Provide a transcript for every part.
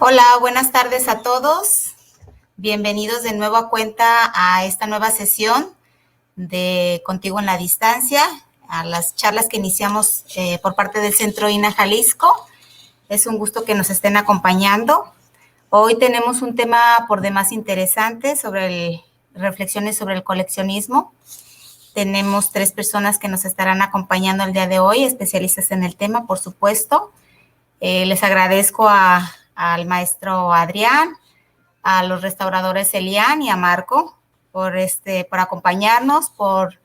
Hola, buenas tardes a todos. Bienvenidos de nuevo a cuenta a esta nueva sesión de Contigo en la Distancia, a las charlas que iniciamos por parte del Centro INA Jalisco. Es un gusto que nos estén acompañando. Hoy tenemos un tema por demás interesante sobre reflexiones sobre el coleccionismo. Tenemos 3 personas que nos estarán acompañando el día de hoy, especialistas en el tema, por supuesto. Les agradezco al maestro Adrián, a los restauradores Elian y a Marco por acompañarnos, por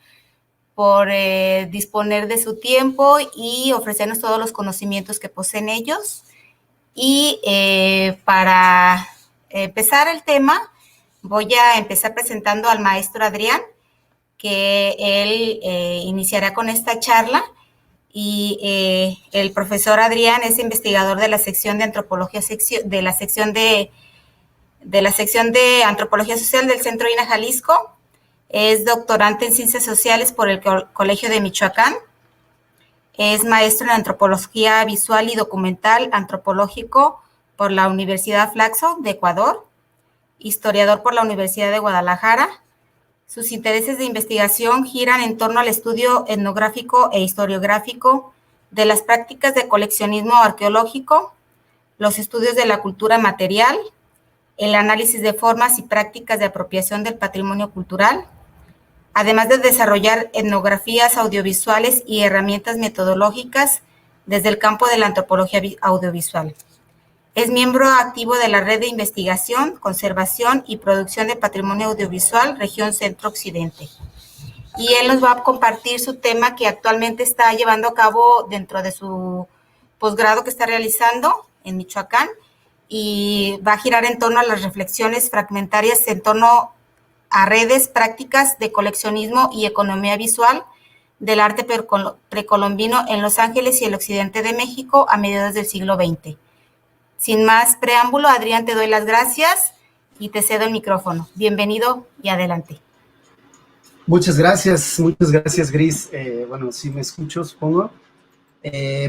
disponer de su tiempo y ofrecernos todos los conocimientos que poseen ellos. Y para empezar el tema, voy a empezar presentando al maestro Adrián, que él iniciará con esta charla. Y el profesor Adrián es investigador de la sección de antropología, de la sección de antropología social del Centro INA Jalisco. Es doctorante en ciencias sociales por el Colegio de Michoacán. Es maestro en antropología visual y documental antropológico por la Universidad Flaxo de Ecuador. Historiador por la Universidad de Guadalajara. Sus intereses de investigación giran en torno al estudio etnográfico e historiográfico de las prácticas de coleccionismo arqueológico, los estudios de la cultura material, el análisis de formas y prácticas de apropiación del patrimonio cultural, además de desarrollar etnografías audiovisuales y herramientas metodológicas desde el campo de la antropología audiovisual. Es miembro activo de la Red de Investigación, Conservación y Producción de Patrimonio Audiovisual, Región Centro-Occidente. Y él nos va a compartir su tema que actualmente está llevando a cabo dentro de su posgrado que está realizando en Michoacán, y va a girar en torno a las reflexiones fragmentarias en torno a redes, prácticas de coleccionismo y economía visual del arte precolombino en Los Ángeles y el occidente de México a mediados del siglo XX. Sin más preámbulo, Adrián, te doy las gracias y te cedo el micrófono. Bienvenido y adelante. Muchas gracias, Gris. Bueno, sí me escucho, supongo.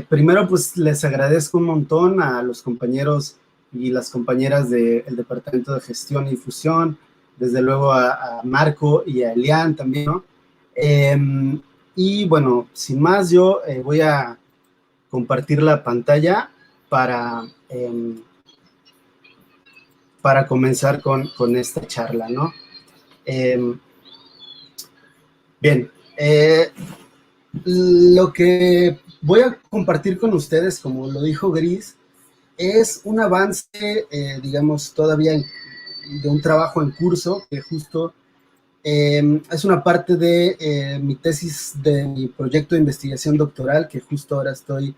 Primero, pues les agradezco un montón a los compañeros y las compañeras del Departamento de Gestión y Difusión, desde luego a Marco y a Elian también, ¿no? Y bueno, sin más, yo voy a compartir la pantalla para comenzar con esta charla, ¿no? Bien, lo que voy a compartir con ustedes, como lo dijo Gris, es un avance, digamos, todavía de un trabajo en curso, que justo es una parte de mi tesis, de mi proyecto de investigación doctoral, que justo ahora estoy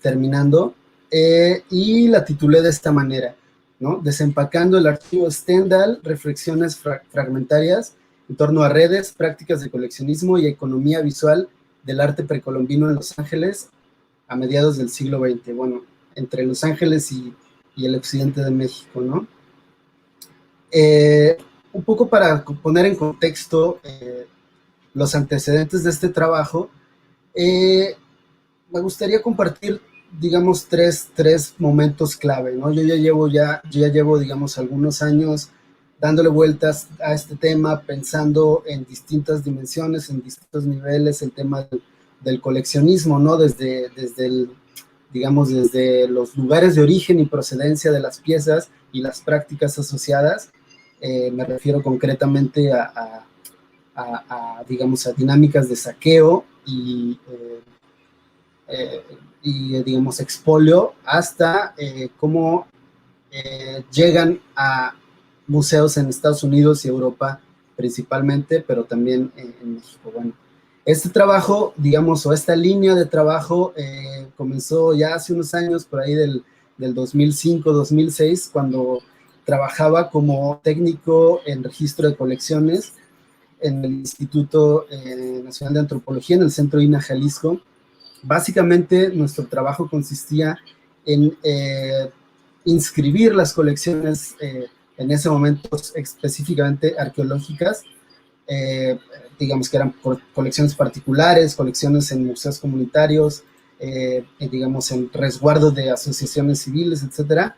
terminando, y la titulé de esta manera, ¿no? Desempacando el archivo Stendhal, reflexiones fragmentarias en torno a redes, prácticas de coleccionismo y economía visual del arte precolombino en Los Ángeles a mediados del siglo XX, bueno, entre Los Ángeles y el occidente de México, ¿no? Un poco para poner en contexto los antecedentes de este trabajo, me gustaría compartir, digamos, tres momentos clave, ¿no? Yo ya llevo, digamos, algunos años dándole vueltas a este tema, pensando en distintas dimensiones, en distintos niveles, el tema del coleccionismo, ¿no? Desde los lugares de origen y procedencia de las piezas y las prácticas asociadas. Me refiero concretamente a dinámicas de saqueo y digamos, expolio, hasta cómo llegan a museos en Estados Unidos y Europa principalmente, pero también en México. Bueno, este trabajo, digamos, o esta línea de trabajo comenzó ya hace unos años, por ahí del 2005-2006, cuando trabajaba como técnico en registro de colecciones en el Instituto Nacional de Antropología, en el Centro INA Jalisco. Básicamente, nuestro trabajo consistía en inscribir las colecciones en ese momento específicamente arqueológicas, digamos que eran colecciones particulares, colecciones en museos comunitarios, digamos en resguardo de asociaciones civiles, etcétera,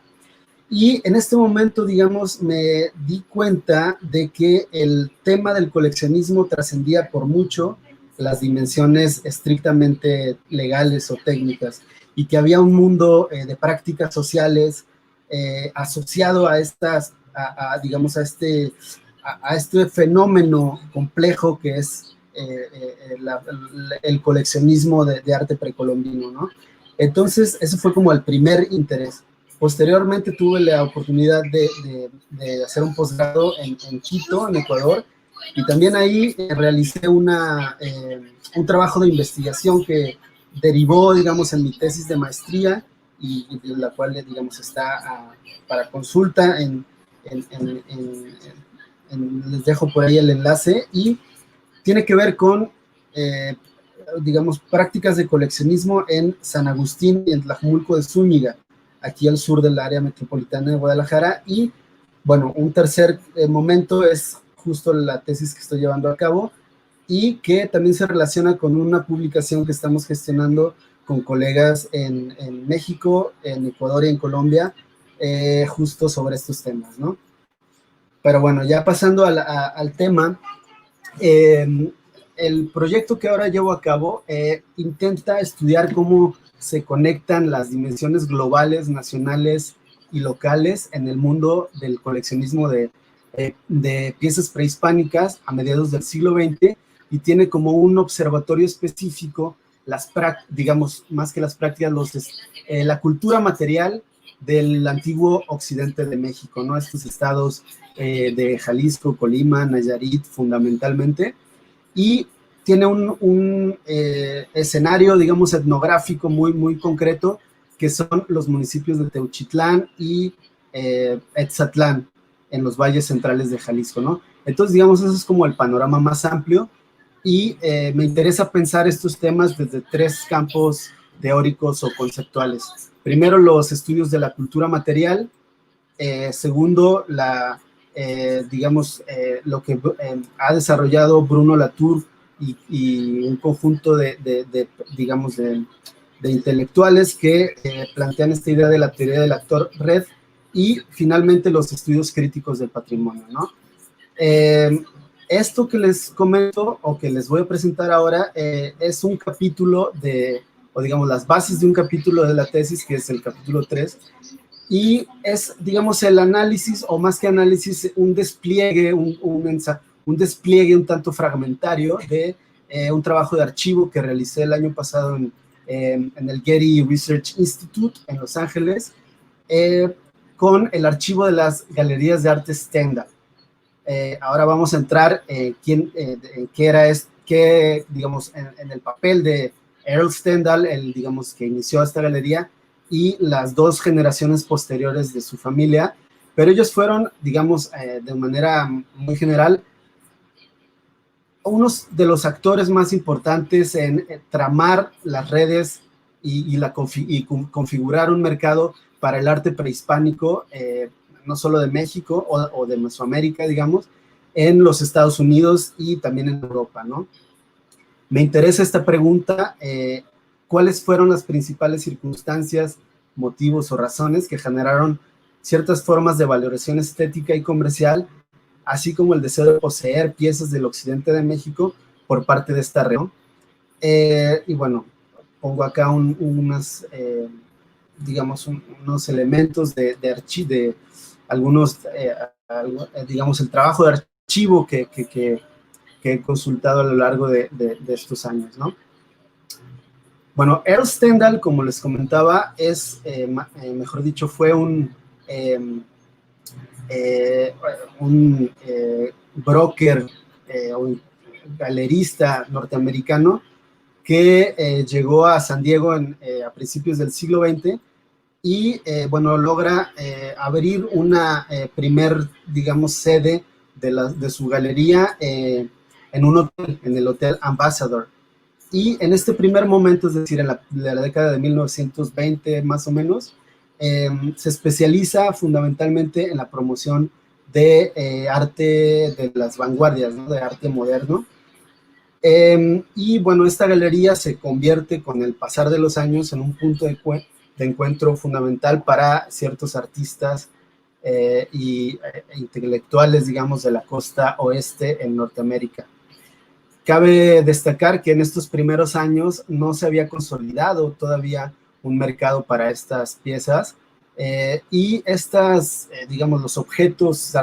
Y en este momento, digamos, me di cuenta de que el tema del coleccionismo trascendía por mucho las dimensiones estrictamente legales o técnicas, y que había un mundo de prácticas sociales asociado a estas, digamos, a este fenómeno complejo que es el coleccionismo de arte precolombino, ¿no? Entonces, ese fue como el primer interés. Posteriormente tuve la oportunidad de hacer un posgrado en Quito, en Ecuador, y también ahí realicé un trabajo de investigación que derivó, digamos, en mi tesis de maestría, y la cual, digamos, está para consulta les dejo por ahí el enlace, y tiene que ver con, digamos, prácticas de coleccionismo en San Agustín y en Tlajumulco de Zúñiga, aquí al sur del área metropolitana de Guadalajara. Y bueno, un tercer momento es justo la tesis que estoy llevando a cabo, y que también se relaciona con una publicación que estamos gestionando con colegas en México, en Ecuador y en Colombia, justo sobre estos temas, ¿no? Pero bueno, ya pasando al tema, el proyecto que ahora llevo a cabo intenta estudiar cómo se conectan las dimensiones globales, nacionales y locales en el mundo del coleccionismo de piezas prehispánicas a mediados del siglo XX, y tiene como un observatorio específico digamos, más que las prácticas, la cultura material del antiguo occidente de México, ¿no? Estos estados de Jalisco, Colima, Nayarit, fundamentalmente, y tiene un escenario, digamos, etnográfico muy, muy concreto, que son los municipios de Teuchitlán y Etzatlán, en los valles centrales de Jalisco, ¿no? Entonces, digamos, eso es como el panorama más amplio, y me interesa pensar estos temas desde tres campos teóricos o conceptuales. Primero, los estudios de la cultura material. Segundo, digamos, lo que ha desarrollado Bruno Latour y un conjunto digamos, de intelectuales que plantean esta idea de la teoría del actor red. Y finalmente, los estudios críticos del patrimonio, ¿no? Esto que les comento o que les voy a presentar ahora es un capítulo o digamos, las bases de un capítulo de la tesis, que es el capítulo 3, y es, digamos, el análisis, o más que análisis, un despliegue, un despliegue un tanto fragmentario de un trabajo de archivo que realicé el año pasado en el Getty Research Institute en Los Ángeles, con el archivo de las galerías de arte Stendhal. Ahora vamos a entrar en digamos, en el papel de Earl Stendhal, digamos, que inició esta galería, y las dos generaciones posteriores de su familia, pero ellos fueron, digamos, de manera muy general, unos de los actores más importantes en tramar las redes y configurar un mercado para el arte prehispánico, no solo de México o de Mesoamérica, digamos, en los Estados Unidos y también en Europa, ¿no? Me interesa esta pregunta, ¿cuáles fueron las principales circunstancias, motivos o razones que generaron ciertas formas de valoración estética y comercial, así como el deseo de poseer piezas del occidente de México por parte de esta región? Y bueno, pongo acá digamos, unos elementos de algunos, digamos, el trabajo de archivo que he consultado a lo largo de estos años, ¿no? Bueno, Earl Stendhal, como les comentaba, mejor dicho, fue un broker, un galerista norteamericano que llegó a San Diego a principios del siglo XX, y bueno, logra abrir una digamos, sede de su galería en un hotel, en el Hotel Ambassador. Y en este primer momento, es decir, en la década de 1920 más o menos, se especializa fundamentalmente en la promoción de arte de las vanguardias, ¿no? De arte moderno. Y bueno, esta galería se convierte con el pasar de los años en un punto de encuentro fundamental para ciertos artistas intelectuales, digamos, de la costa oeste en Norteamérica. Cabe destacar que en estos primeros años no se había consolidado todavía un mercado para estas piezas, y digamos, los objetos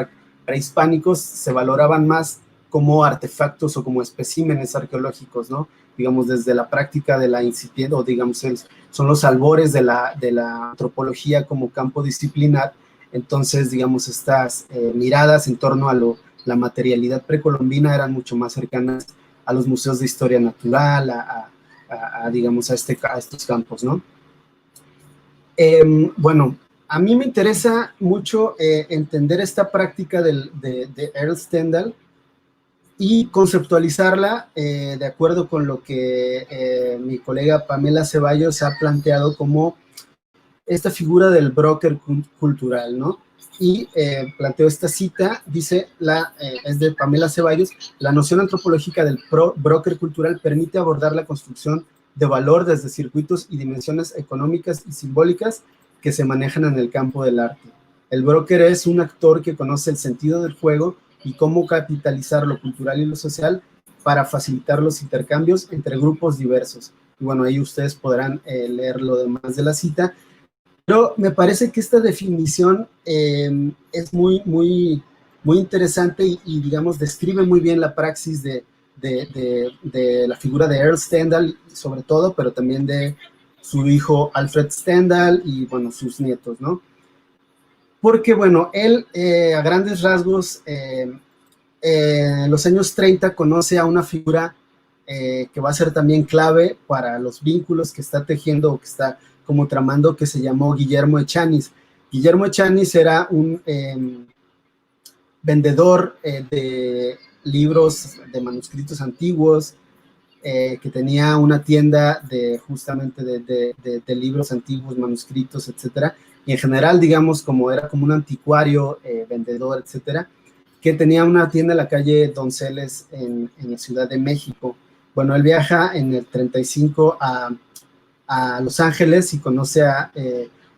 prehispánicos se valoraban más como artefactos o como especímenes arqueológicos, ¿no? Digamos, desde la práctica de la incipiente, o digamos, son los albores de la antropología como campo disciplinar. Entonces, digamos, estas miradas en torno a la materialidad precolombina eran mucho más cercanas a los museos de historia natural, digamos, a estos campos, ¿no? Bueno, a mí me interesa mucho entender esta práctica de Earl Stendhal y conceptualizarla de acuerdo con lo que mi colega Pamela Ceballos ha planteado como esta figura del broker cultural, ¿no? Y planteo esta cita, dice, es de Pamela Ceballos: la noción antropológica del broker cultural permite abordar la construcción de valor desde circuitos y dimensiones económicas y simbólicas que se manejan en el campo del arte. El broker es un actor que conoce el sentido del juego y cómo capitalizar lo cultural y lo social para facilitar los intercambios entre grupos diversos. Y bueno, ahí ustedes podrán leer lo demás de la cita. Pero me parece que esta definición es muy interesante y, digamos, describe muy bien la praxis de la figura de Earl Stendhal, sobre todo, pero también de su hijo Alfred Stendhal y, bueno, sus nietos, ¿no? Porque, bueno, él, a grandes rasgos, en los años 30 conoce a una figura que va a ser también clave para los vínculos que está tejiendo o que está como tramando, que se llamó Guillermo Echaniz. Guillermo Echaniz era un vendedor de libros, de manuscritos antiguos, que tenía una tienda justamente de libros antiguos, manuscritos, etcétera, y en general, digamos, era como un anticuario, vendedor, etcétera, que tenía una tienda en la calle Donceles en la Ciudad de México. Bueno, él viaja en el 35 a Los Ángeles y conoce a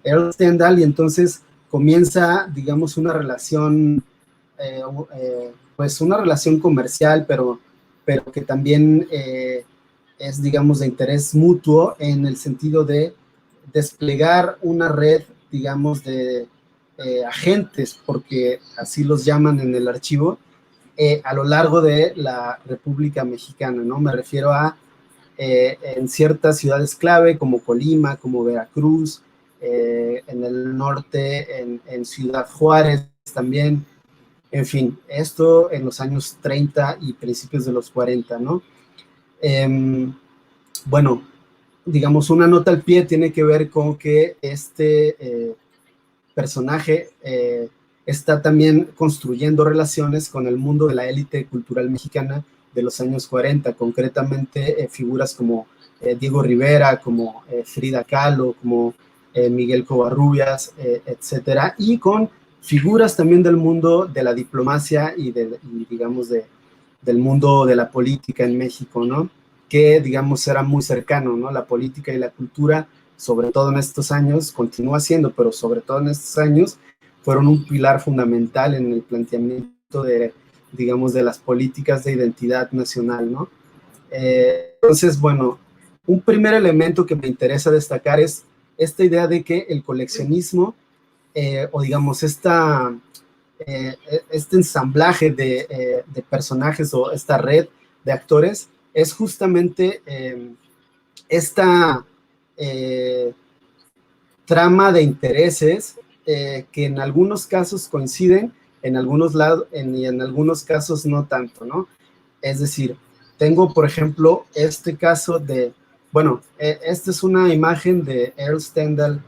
Earl Stendhal, y entonces comienza, digamos, una relación, pues una relación comercial, pero que también es, digamos, de interés mutuo en el sentido de desplegar una red, digamos, de agentes, porque así los llaman en el archivo, a lo largo de la República Mexicana, ¿no? Me refiero a en ciertas ciudades clave como Colima, como Veracruz, en el norte, en Ciudad Juárez también, en fin, esto en los años 30 y principios de los 40, ¿no? Bueno, digamos, una nota al pie tiene que ver con que este personaje está también construyendo relaciones con el mundo de la élite cultural mexicana de los años 40, concretamente figuras como Diego Rivera, como Frida Kahlo, como Miguel Covarrubias, etcétera, y con figuras también del mundo de la diplomacia y digamos, del mundo de la política en México, ¿no? Que, digamos, era muy cercano, ¿no? La política y la cultura, sobre todo en estos años, continúa siendo, pero sobre todo en estos años, fueron un pilar fundamental en el planteamiento digamos, de las políticas de identidad nacional, ¿no? Entonces, bueno, un primer elemento que me interesa destacar es esta idea de que el coleccionismo, o digamos, este ensamblaje de personajes o esta red de actores, es justamente esta trama de intereses que en algunos casos coinciden, en algunos lados, y en algunos casos no tanto, ¿no? Es decir, tengo, por ejemplo, este caso bueno, esta es una imagen de Earl Stendhal,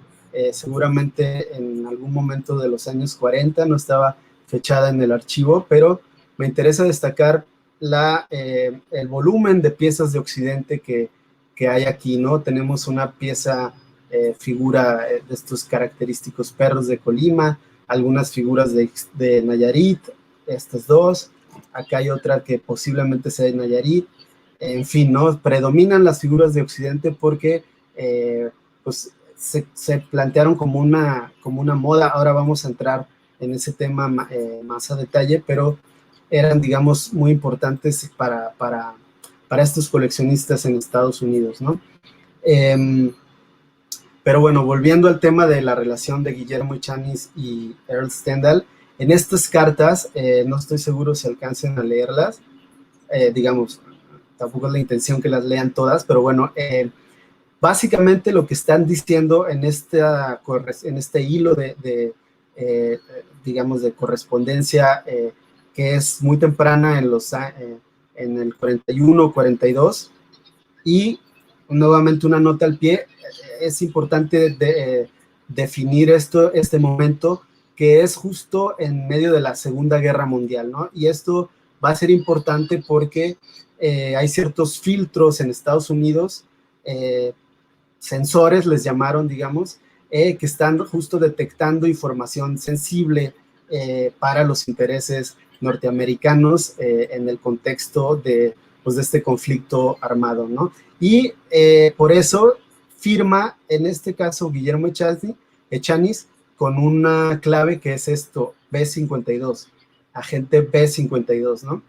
seguramente en algún momento de los años 40, no estaba fechada en el archivo, pero me interesa destacar el volumen de piezas de Occidente que hay aquí, ¿no? Tenemos una pieza, figura de estos característicos perros de Colima, algunas figuras de Nayarit, estas dos, acá hay otra que posiblemente sea de Nayarit, en fin, ¿no? Predominan las figuras de Occidente porque pues se plantearon como una moda. Ahora vamos a entrar en ese tema más a detalle, pero eran, digamos, muy importantes para estos coleccionistas en Estados Unidos, ¿no? Pero bueno, volviendo al tema de la relación de Guillermo Echaniz y Earl Stendhal, en estas cartas, no estoy seguro si alcancen a leerlas, digamos, tampoco es la intención que las lean todas, pero bueno, básicamente lo que están diciendo en este hilo digamos, de correspondencia que es muy temprana en el 41, 42, y nuevamente una nota al pie, es importante definir este momento que es justo en medio de la Segunda Guerra Mundial, ¿no? Y esto va a ser importante porque hay ciertos filtros en Estados Unidos, sensores les llamaron, digamos, que están justo detectando información sensible para los intereses norteamericanos en el contexto pues, de este conflicto armado, ¿no? Y por eso firma, en este caso, Guillermo Echaniz con una clave que es esto, B52, agente B52, ¿no?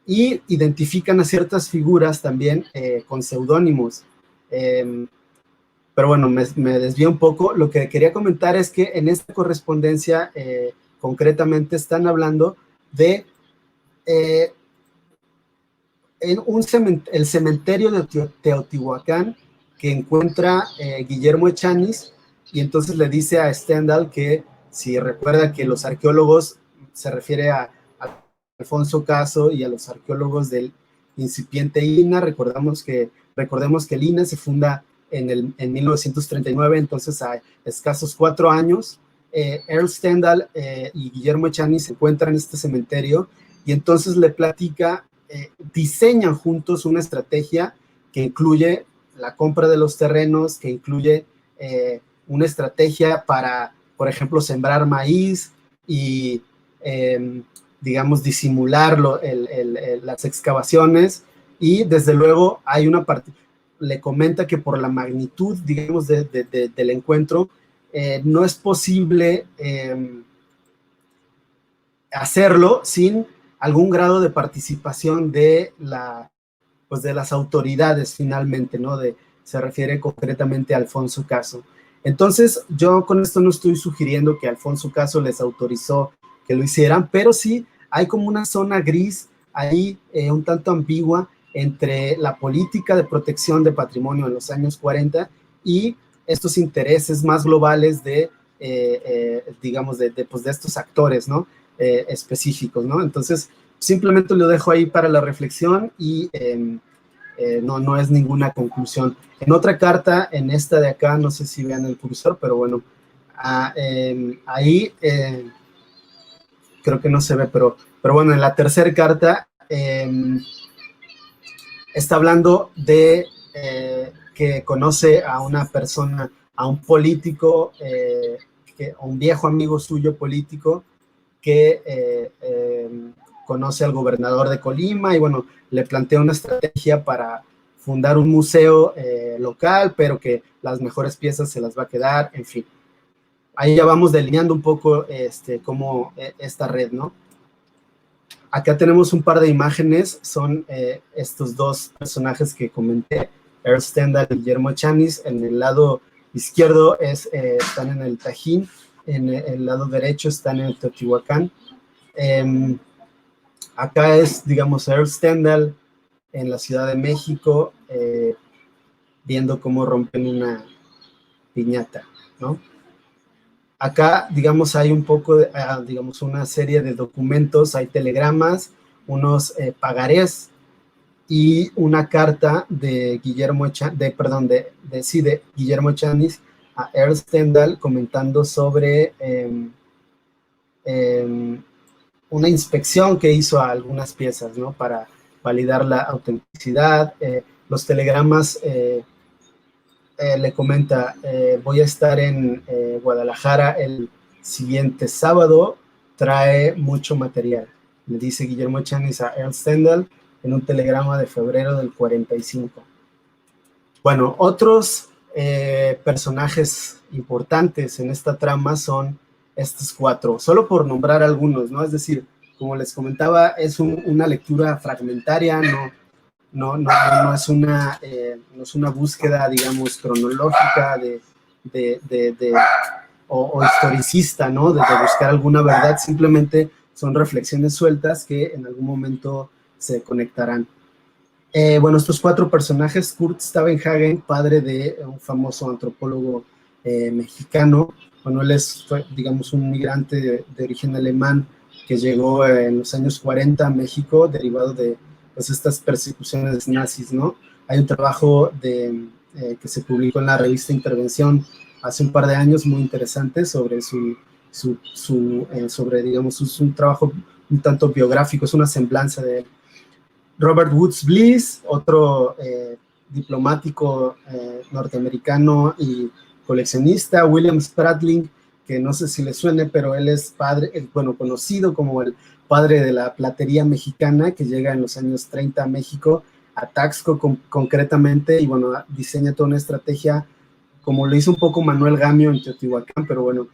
Y identifican a ciertas figuras también con seudónimos. Pero bueno, me desvío un poco. Lo que quería comentar es que en esta correspondencia concretamente están hablando de el cementerio de Teotihuacán que encuentra Guillermo Echaniz, y entonces le dice a Stendhal que si recuerda que los arqueólogos, se refiere a Alfonso Caso y a los arqueólogos del incipiente INAH, recordemos que el INAH se funda en 1939, entonces a escasos 4 años, Earl Stendhal y Guillermo Echaniz se encuentran en este cementerio, y entonces le platica, diseñan juntos una estrategia que incluye la compra de los terrenos, que incluye una estrategia para, por ejemplo, sembrar maíz y, digamos, disimular las excavaciones, y desde luego hay una parte, le comenta que por la magnitud, digamos, del encuentro, no es posible hacerlo sin algún grado de participación pues de las autoridades finalmente, ¿no? Se refiere concretamente a Alfonso Caso. Entonces, yo con esto no estoy sugiriendo que Alfonso Caso les autorizó que lo hicieran, pero sí hay como una zona gris ahí, un tanto ambigua, entre la política de protección de patrimonio en los años 40 y estos intereses más globales digamos, pues de estos actores, ¿no? Específicos, ¿no? Entonces, simplemente lo dejo ahí para la reflexión y no es ninguna conclusión. En otra carta, en esta de acá, no sé si vean el cursor, pero bueno, ahí creo que no se ve, pero bueno, en la tercera carta está hablando de que conoce a una persona, a un político, a un viejo amigo suyo político, que conoce al gobernador de Colima, y bueno, le plantea una estrategia para fundar un museo local, pero que las mejores piezas se las va a quedar, en fin. Ahí ya vamos delineando un poco cómo esta red, ¿no? Acá tenemos un par de imágenes, son estos dos personajes que comenté, Earl Stendhal y Guillermo Echaniz. En el lado izquierdo están en el Tajín, en el lado derecho están en el Teotihuacán. Acá es, digamos, Earl Stendhal en la Ciudad de México, viendo cómo rompen una piñata, ¿no? Acá, digamos, hay un poco, digamos, una serie de documentos, hay telegramas, unos pagarés y una carta de Guillermo Echaniz a Earl Stendhal comentando sobre una inspección que hizo a algunas piezas, ¿no? Para validar la autenticidad. Los telegramas le comenta, voy a estar en Guadalajara el siguiente sábado, trae mucho material. Le dice Guillermo Echaniz a Earl Stendhal en un telegrama de febrero del 45. Bueno, otros personajes importantes en esta trama son estos 4, solo por nombrar algunos, ¿no? Es decir, como les comentaba, es una lectura fragmentaria, no es una búsqueda, digamos, cronológica o historicista, ¿no? De buscar alguna verdad, simplemente son reflexiones sueltas que en algún momento se conectarán. Bueno, estos 4 personajes, Kurt Stavenhagen, padre de un famoso antropólogo mexicano, bueno, él fue, digamos, un migrante de origen alemán que llegó en los años 40 a México, derivado de pues, estas persecuciones nazis, ¿no? Hay un trabajo que se publicó en la revista Intervención hace un par de años muy interesante sobre sobre, digamos, es un trabajo un tanto biográfico, es una semblanza de él. Robert Woods Bliss, otro diplomático norteamericano y coleccionista. William Spratling, que no sé si le suene, pero él es conocido como el padre de la platería mexicana, que llega en los años 30 a México, a Taxco concretamente, y bueno, diseña toda una estrategia, como lo hizo un poco Manuel Gamio en Teotihuacán, pero bueno,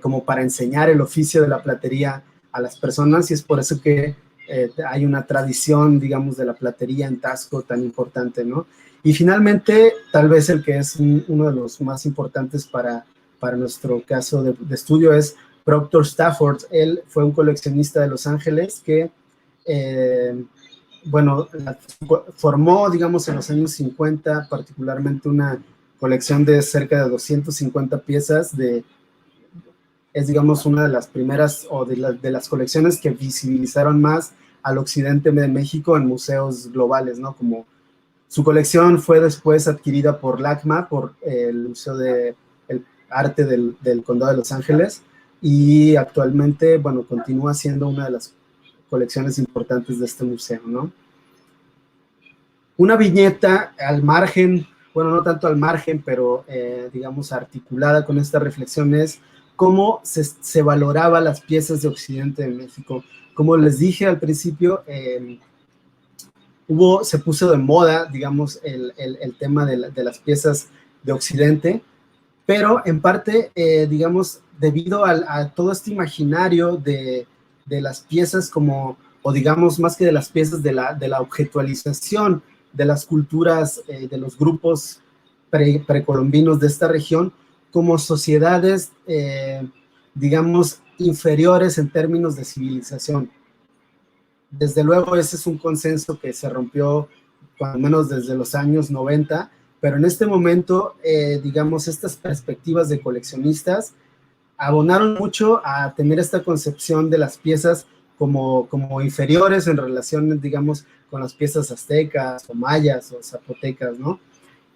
como para enseñar el oficio de la platería a las personas, y es por eso que hay una tradición, digamos, de la platería en Taxco tan importante, ¿no? Y finalmente, tal vez el que es uno de los más importantes para nuestro caso de estudio es Proctor Stafford. Él fue un coleccionista de Los Ángeles que, bueno, formó, digamos, en los años 50, particularmente una colección de cerca de 250 piezas es, digamos, una de las primeras o de las colecciones que visibilizaron más al occidente de México en museos globales, ¿no? Como su colección fue después adquirida por LACMA, por el Museo de Arte del Condado de Los Ángeles, y actualmente, bueno, continúa siendo una de las colecciones importantes de este museo, ¿no? Una viñeta al margen, bueno, no tanto al margen, pero digamos articulada con esta reflexión es cómo se valoraba las piezas de Occidente de México. Como les dije al principio, se puso de moda, digamos, el tema de las piezas de Occidente, pero en parte, digamos, debido a todo este imaginario de las piezas como, o digamos, más que de las piezas de la objetualización de las culturas, de los grupos precolombinos de esta región, como sociedades, digamos, inferiores en términos de civilización. Desde luego, ese es un consenso que se rompió, al menos desde los años 90, pero en este momento, digamos, estas perspectivas de coleccionistas abonaron mucho a tener esta concepción de las piezas como inferiores en relación, digamos, con las piezas aztecas o mayas o zapotecas, ¿no?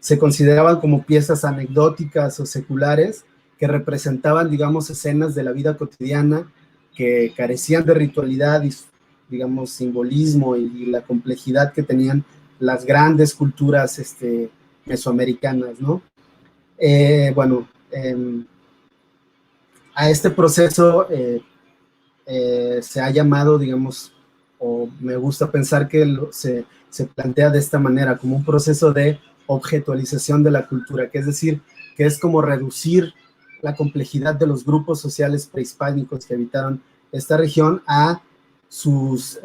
Se consideraban como piezas anecdóticas o seculares que representaban, digamos, escenas de la vida cotidiana que carecían de ritualidad y, digamos, simbolismo y la complejidad que tenían las grandes culturas mesoamericanas, ¿no? Bueno, a este proceso se ha llamado, digamos, o me gusta pensar que se plantea de esta manera, como un proceso de objetualización de la cultura, que es decir, que es como reducir la complejidad de los grupos sociales prehispánicos que habitaron esta región a sus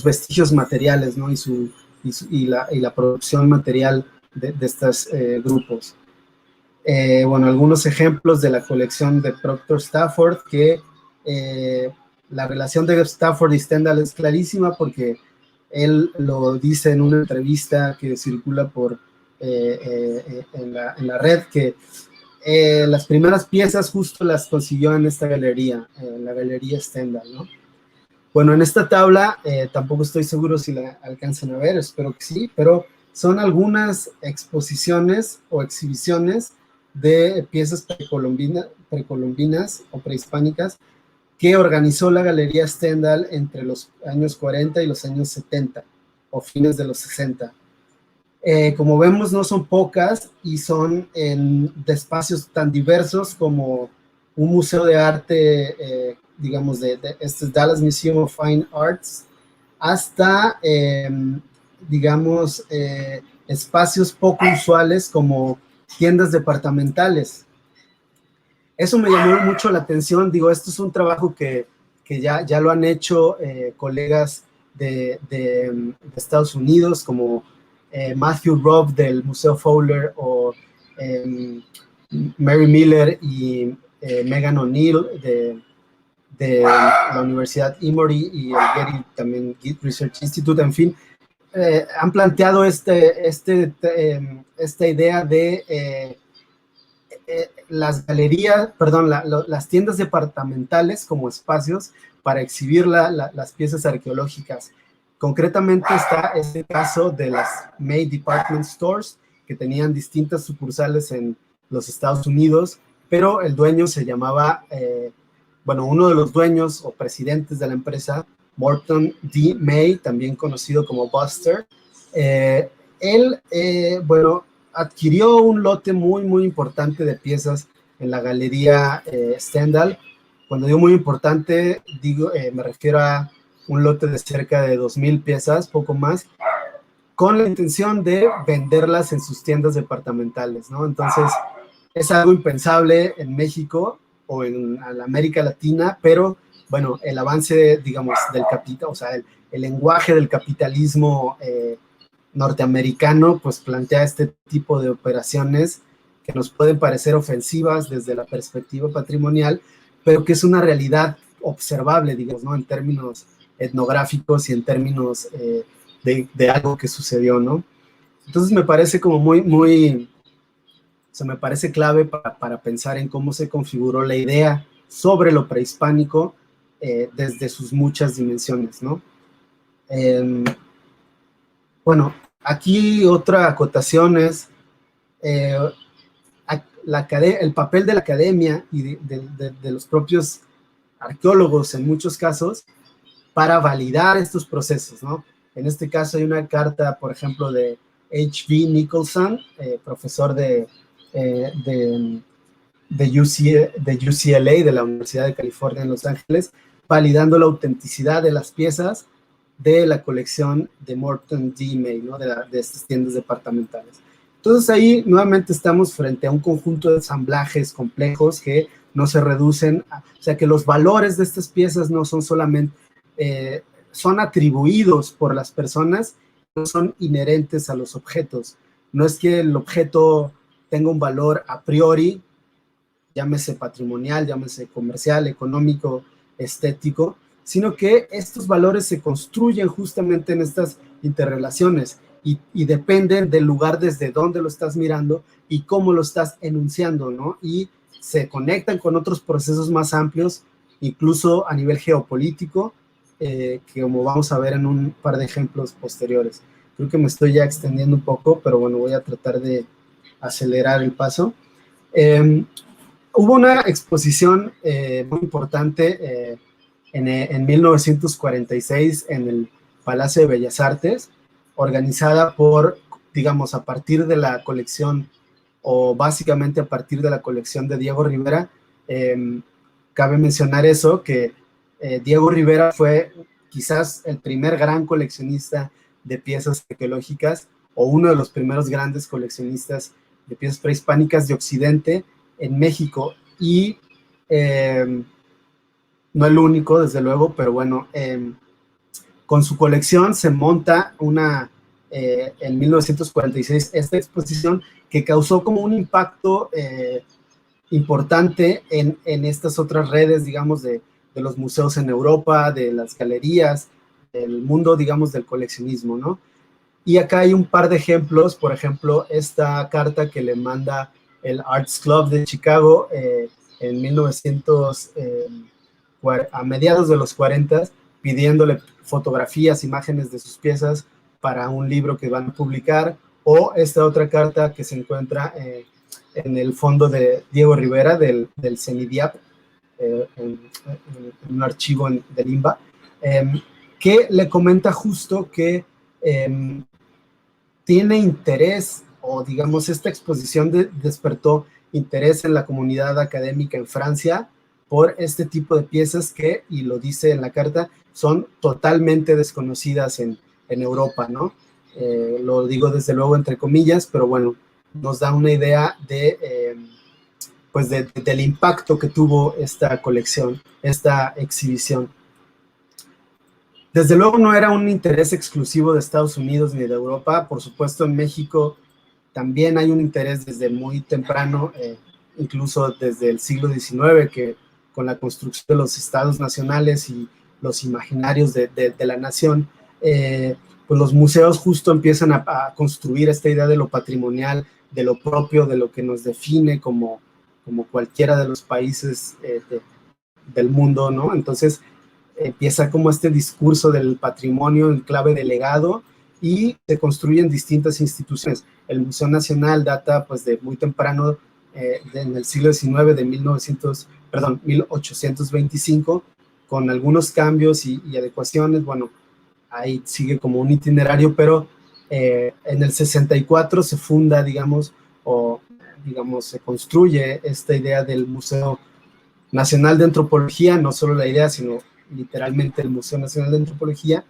vestigios materiales, ¿no? Y la producción material de estos grupos. Bueno, algunos ejemplos de la colección de Proctor Stafford, que la relación de Stafford y Stendhal es clarísima porque él lo dice en una entrevista que circula en la red, que las primeras piezas justo las consiguió en esta galería, la galería Stendhal, ¿no? Bueno, en esta tabla tampoco estoy seguro si la alcanzan a ver, espero que sí, pero son algunas exposiciones o exhibiciones de piezas precolombinas o prehispánicas que organizó la Galería Stendhal entre los años 40 y los años 70 o fines de los 60. Como vemos, no son pocas y son de espacios tan diversos como un museo de arte, digamos, de este Dallas Museum of Fine Arts, hasta, digamos, espacios poco usuales como tiendas departamentales. Eso me llamó mucho la atención. Digo, esto es un trabajo que ya lo han hecho colegas de Estados Unidos, como Matthew Robb del Museo Fowler, o Mary Miller y Megan O'Neill de la Universidad Emory y el Getty también Git Research Institute. En fin, han planteado esta idea de las galerías, perdón, las tiendas departamentales como espacios para exhibir las piezas arqueológicas. Concretamente está este caso de las May Department Stores, que tenían distintas sucursales en los Estados Unidos, pero el dueño se llamaba, uno de los dueños o presidentes de la empresa, Morton D. May, también conocido como Buster. Él adquirió un lote muy, muy importante de piezas en la galería Stendhal. Cuando digo muy importante, me refiero a un lote de cerca de 2,000 piezas, poco más, con la intención de venderlas en sus tiendas departamentales, ¿no? Entonces, es algo impensable en México o en la América Latina, pero, bueno, el avance, digamos, del capital, o sea, el lenguaje del capitalismo norteamericano, pues plantea este tipo de operaciones que nos pueden parecer ofensivas desde la perspectiva patrimonial, pero que es una realidad observable, digamos, ¿no? En términos etnográficos y en términos de algo que sucedió, ¿no? Entonces me parece como muy, o sea, me parece clave para pensar en cómo se configuró la idea sobre lo prehispánico desde sus muchas dimensiones, ¿no? Bueno, aquí otra acotación es el papel de la academia y de los propios arqueólogos en muchos casos para validar estos procesos, ¿no? En este caso hay una carta, por ejemplo, de H.V. Nicholson, profesor de UCLA, de la Universidad de California en Los Ángeles, validando la autenticidad de las piezas de la colección de Morton D. May, ¿no? de estas tiendas departamentales. Entonces ahí nuevamente estamos frente a un conjunto de ensamblajes complejos que no se reducen, o sea que los valores de estas piezas no son solamente, son atribuidos por las personas, no son inherentes a los objetos. No es que el objeto tenga un valor a priori, llámese patrimonial, llámese comercial, económico, estético, sino que estos valores se construyen justamente en estas interrelaciones y dependen del lugar desde donde lo estás mirando y cómo lo estás enunciando, ¿no? Y se conectan con otros procesos más amplios, incluso a nivel geopolítico, que como vamos a ver en un par de ejemplos posteriores. Creo que me estoy ya extendiendo un poco, pero bueno, voy a tratar de acelerar el paso. Hubo una exposición muy importante en 1946 en el Palacio de Bellas Artes, organizada por, digamos, a partir de la colección, o básicamente a partir de la colección de Diego Rivera. Cabe mencionar eso, que Diego Rivera fue quizás el primer gran coleccionista de piezas arqueológicas, o uno de los primeros grandes coleccionistas de piezas prehispánicas de Occidente en México, y no el único, desde luego, pero bueno, con su colección se monta en 1946 esta exposición que causó como un impacto importante en estas otras redes, digamos, de los museos en Europa, de las galerías, del mundo, digamos, del coleccionismo, ¿no? Y acá hay un par de ejemplos, por ejemplo, esta carta que le manda el Arts Club de Chicago en 1900, a mediados de los 40, pidiéndole fotografías, imágenes de sus piezas para un libro que van a publicar, o esta otra carta que se encuentra en el fondo de Diego Rivera del CENIDIAP, en un archivo del INBA, que le comenta justo que tiene interés, o digamos, esta exposición despertó interés en la comunidad académica en Francia por este tipo de piezas que, y lo dice en la carta, son totalmente desconocidas en Europa, ¿no? Lo digo desde luego entre comillas, pero bueno, nos da una idea de del impacto que tuvo esta colección, esta exhibición. Desde luego no era un interés exclusivo de Estados Unidos ni de Europa. Por supuesto, en México también hay un interés desde muy temprano, incluso desde el siglo XIX, que con la construcción de los estados nacionales y los imaginarios de la nación, pues los museos justo empiezan a construir esta idea de lo patrimonial, de lo propio, de lo que nos define como cualquiera de los países del mundo, ¿no? Entonces empieza como este discurso del patrimonio en clave de legado y se construyen distintas instituciones. El Museo Nacional data pues de muy temprano, en el siglo XIX, de 1825, con algunos cambios y adecuaciones. Bueno, ahí sigue como un itinerario, pero en el 64 se funda, se construye esta idea del Museo Nacional de Antropología, no solo la idea, sino literalmente el Museo Nacional de Antropología.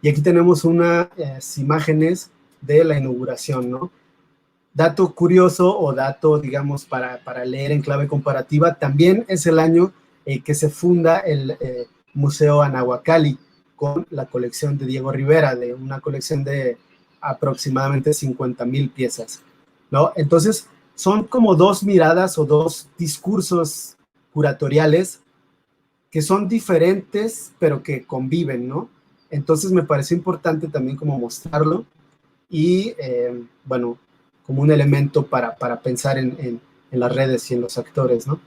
Y aquí tenemos unas imágenes de la inauguración, ¿no? Dato curioso o dato, digamos, para leer en clave comparativa, también es el año que se funda el Museo Anahuacalli, con la colección de Diego Rivera, de una colección de aproximadamente 50,000 piezas, ¿no? Entonces, son como dos miradas o dos discursos curatoriales que son diferentes, pero que conviven, ¿no? Entonces, me pareció importante también como mostrarlo y, bueno, como un elemento para pensar en las redes y en los actores, ¿no?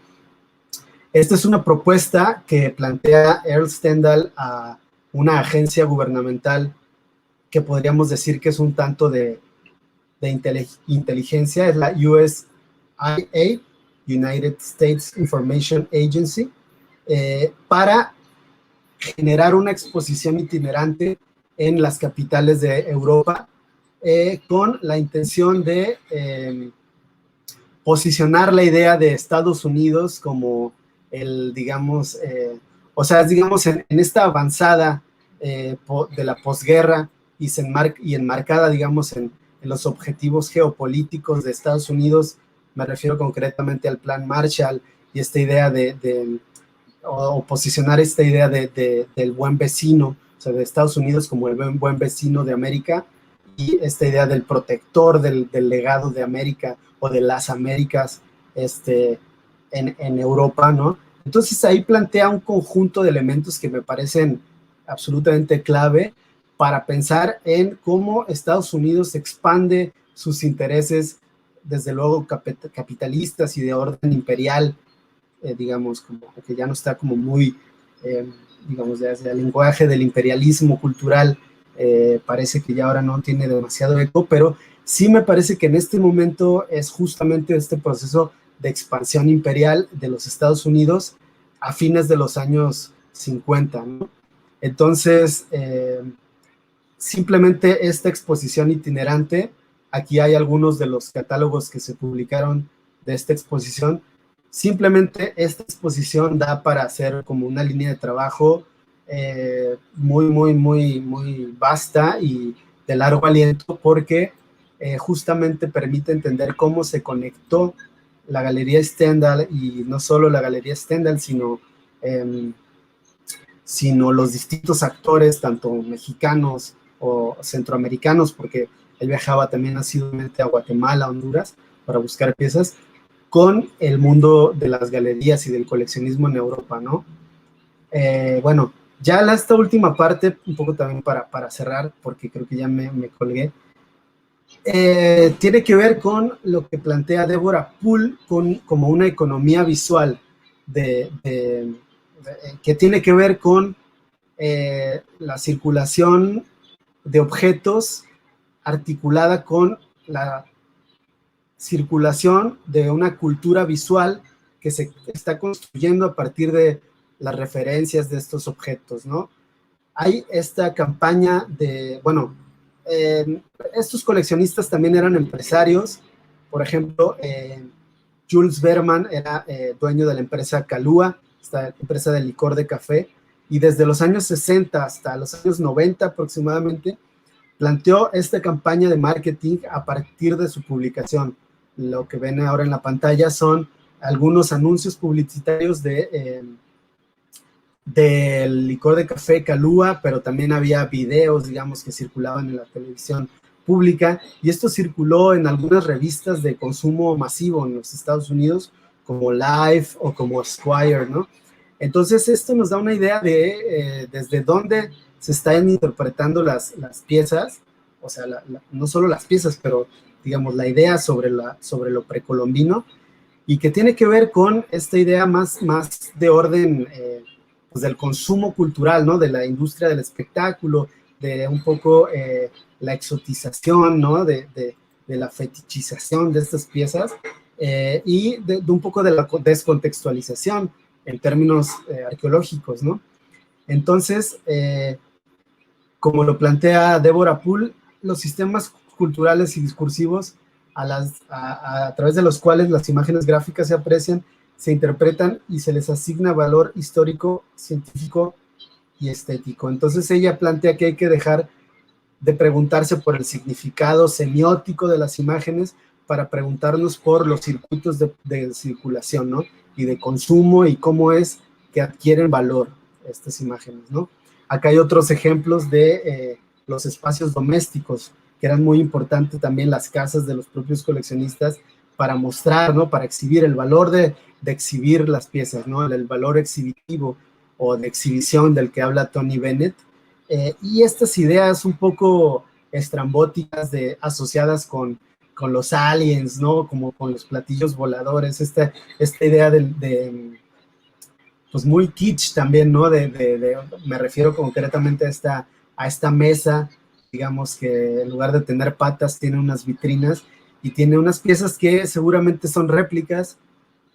Esta es una propuesta que plantea Earl Stendhal a una agencia gubernamental que podríamos decir que es un tanto de inteligencia, es la USIA, United States Information Agency, para generar una exposición itinerante en las capitales de Europa, con la intención de posicionar la idea de Estados Unidos como el, digamos, en esta avanzada de la posguerra y enmarcada, digamos, en los objetivos geopolíticos de Estados Unidos. Me refiero concretamente al Plan Marshall y esta idea o posicionar esta idea del buen vecino, o sea, de Estados Unidos como el buen vecino de América, y esta idea del protector del legado de América o de las Américas en Europa, ¿no? Entonces ahí plantea un conjunto de elementos que me parecen absolutamente clave para pensar en cómo Estados Unidos expande sus intereses, desde luego capitalistas y de orden imperial, digamos, como que ya no está como muy, digamos, desde el lenguaje del imperialismo cultural, parece que ya ahora no tiene demasiado eco, pero sí me parece que en este momento es justamente este proceso de expansión imperial de los Estados Unidos a fines de los años 50, ¿no? Entonces, simplemente esta exposición itinerante, aquí hay algunos de los catálogos que se publicaron de esta exposición. Simplemente esta exposición da para hacer como una línea de trabajo muy vasta y de largo aliento, porque justamente permite entender cómo se conectó la Galería Stendhal, y no solo la Galería Stendhal, sino los distintos actores, tanto mexicanos o centroamericanos, porque él viajaba también asiduamente a Guatemala, a Honduras, para buscar piezas, con el mundo de las galerías y del coleccionismo en Europa, ¿no? Bueno, ya esta última parte, un poco también para cerrar, porque creo que ya me colgué, tiene que ver con lo que plantea Deborah Poole como una economía visual que tiene que ver con la circulación de objetos articulada con la circulación de una cultura visual que se está construyendo a partir de las referencias de estos objetos, ¿no? Hay esta campaña estos coleccionistas también eran empresarios. Por ejemplo, Jules Berman era dueño de la empresa Kahlúa, esta empresa de licor de café, y desde los años 60 hasta los años 90 aproximadamente, planteó esta campaña de marketing a partir de su publicación. Lo que ven ahora en la pantalla son algunos anuncios publicitarios del licor de café Kahlúa, pero también había videos, digamos, que circulaban en la televisión pública, y esto circuló en algunas revistas de consumo masivo en los Estados Unidos, como Life o como Esquire, ¿no? Entonces, esto nos da una idea de desde dónde se están interpretando las piezas, o sea, no solo las piezas, pero, digamos, la idea sobre lo precolombino, y que tiene que ver con esta idea más de orden pues del consumo cultural, ¿no? De la industria del espectáculo, de un poco la exotización, ¿no? De la fetichización de estas piezas y de un poco de la descontextualización en términos arqueológicos, ¿no? Entonces, como lo plantea Deborah Poole, los sistemas culturales y discursivos a través de los cuales las imágenes gráficas se aprecian, se interpretan y se les asigna valor histórico, científico y estético. Entonces ella plantea que hay que dejar de preguntarse por el significado semiótico de las imágenes para preguntarnos por los circuitos de circulación, ¿no? Y de consumo y cómo es que adquieren valor estas imágenes, ¿no? Acá hay otros ejemplos de los espacios domésticos, que eran muy importantes también las casas de los propios coleccionistas para mostrar, ¿no? Para exhibir el valor de exhibir las piezas, ¿no? El valor exhibitivo o de exhibición del que habla Tony Bennett. Y estas ideas un poco estrambóticas asociadas con los aliens, ¿no? Como con los platillos voladores, esta idea pues muy kitsch también, ¿no? Me refiero concretamente a esta mesa, digamos que en lugar de tener patas tiene unas vitrinas y tiene unas piezas que seguramente son réplicas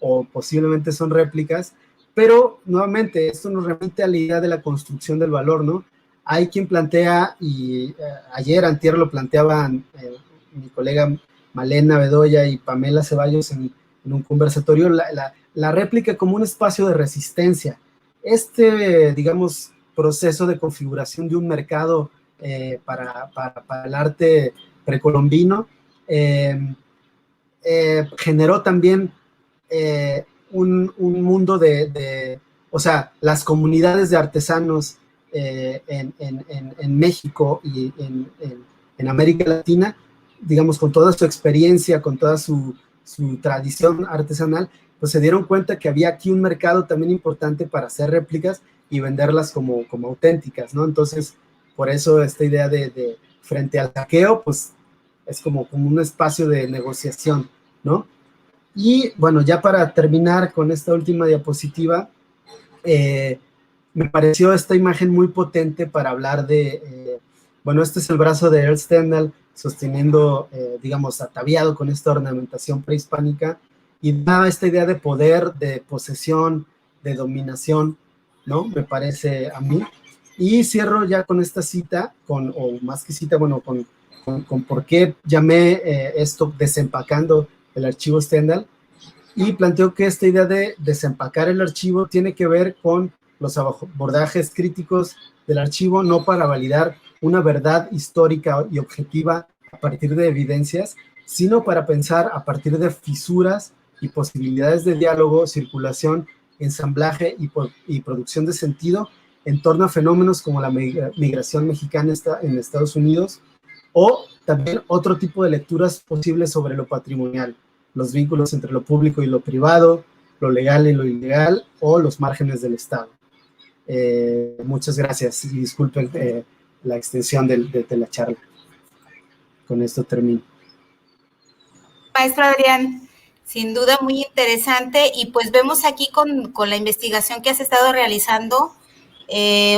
o posiblemente son réplicas, pero nuevamente esto nos remite a la idea de la construcción del valor, ¿no? Hay quien plantea, y ayer, antier lo planteaban mi colega Malena Bedoya y Pamela Ceballos en un conversatorio, la réplica como un espacio de resistencia. Digamos, proceso de configuración de un mercado para el arte precolombino generó también un mundo o sea, las comunidades de artesanos en México y en América Latina, digamos, con toda su experiencia, con toda su tradición artesanal, pues se dieron cuenta que había aquí un mercado también importante para hacer réplicas y venderlas como auténticas, ¿no? Entonces, por eso esta idea de frente al saqueo, pues es como un espacio de negociación, ¿no? Y bueno, ya para terminar con esta última diapositiva, me pareció esta imagen muy potente para hablar bueno, este es el brazo de Earl Stendhal sosteniendo, digamos, ataviado con esta ornamentación prehispánica y daba esta idea de poder, de posesión, de dominación, ¿no? Me parece a mí. Y cierro ya con esta cita, o más que cita, bueno, con por qué llamé esto desempacando el archivo Stendhal, y planteo que esta idea de desempacar el archivo tiene que ver con los abordajes críticos del archivo, no para validar una verdad histórica y objetiva a partir de evidencias, sino para pensar a partir de fisuras y posibilidades de diálogo, circulación, ensamblaje y producción de sentido en torno a fenómenos como la migración mexicana en Estados Unidos, o también otro tipo de lecturas posibles sobre lo patrimonial, los vínculos entre lo público y lo privado, lo legal y lo ilegal, o los márgenes del Estado. Muchas gracias y disculpen la extensión de la charla. Con esto termino. Maestro Adrián, sin duda muy interesante, y pues vemos aquí con la investigación que has estado realizando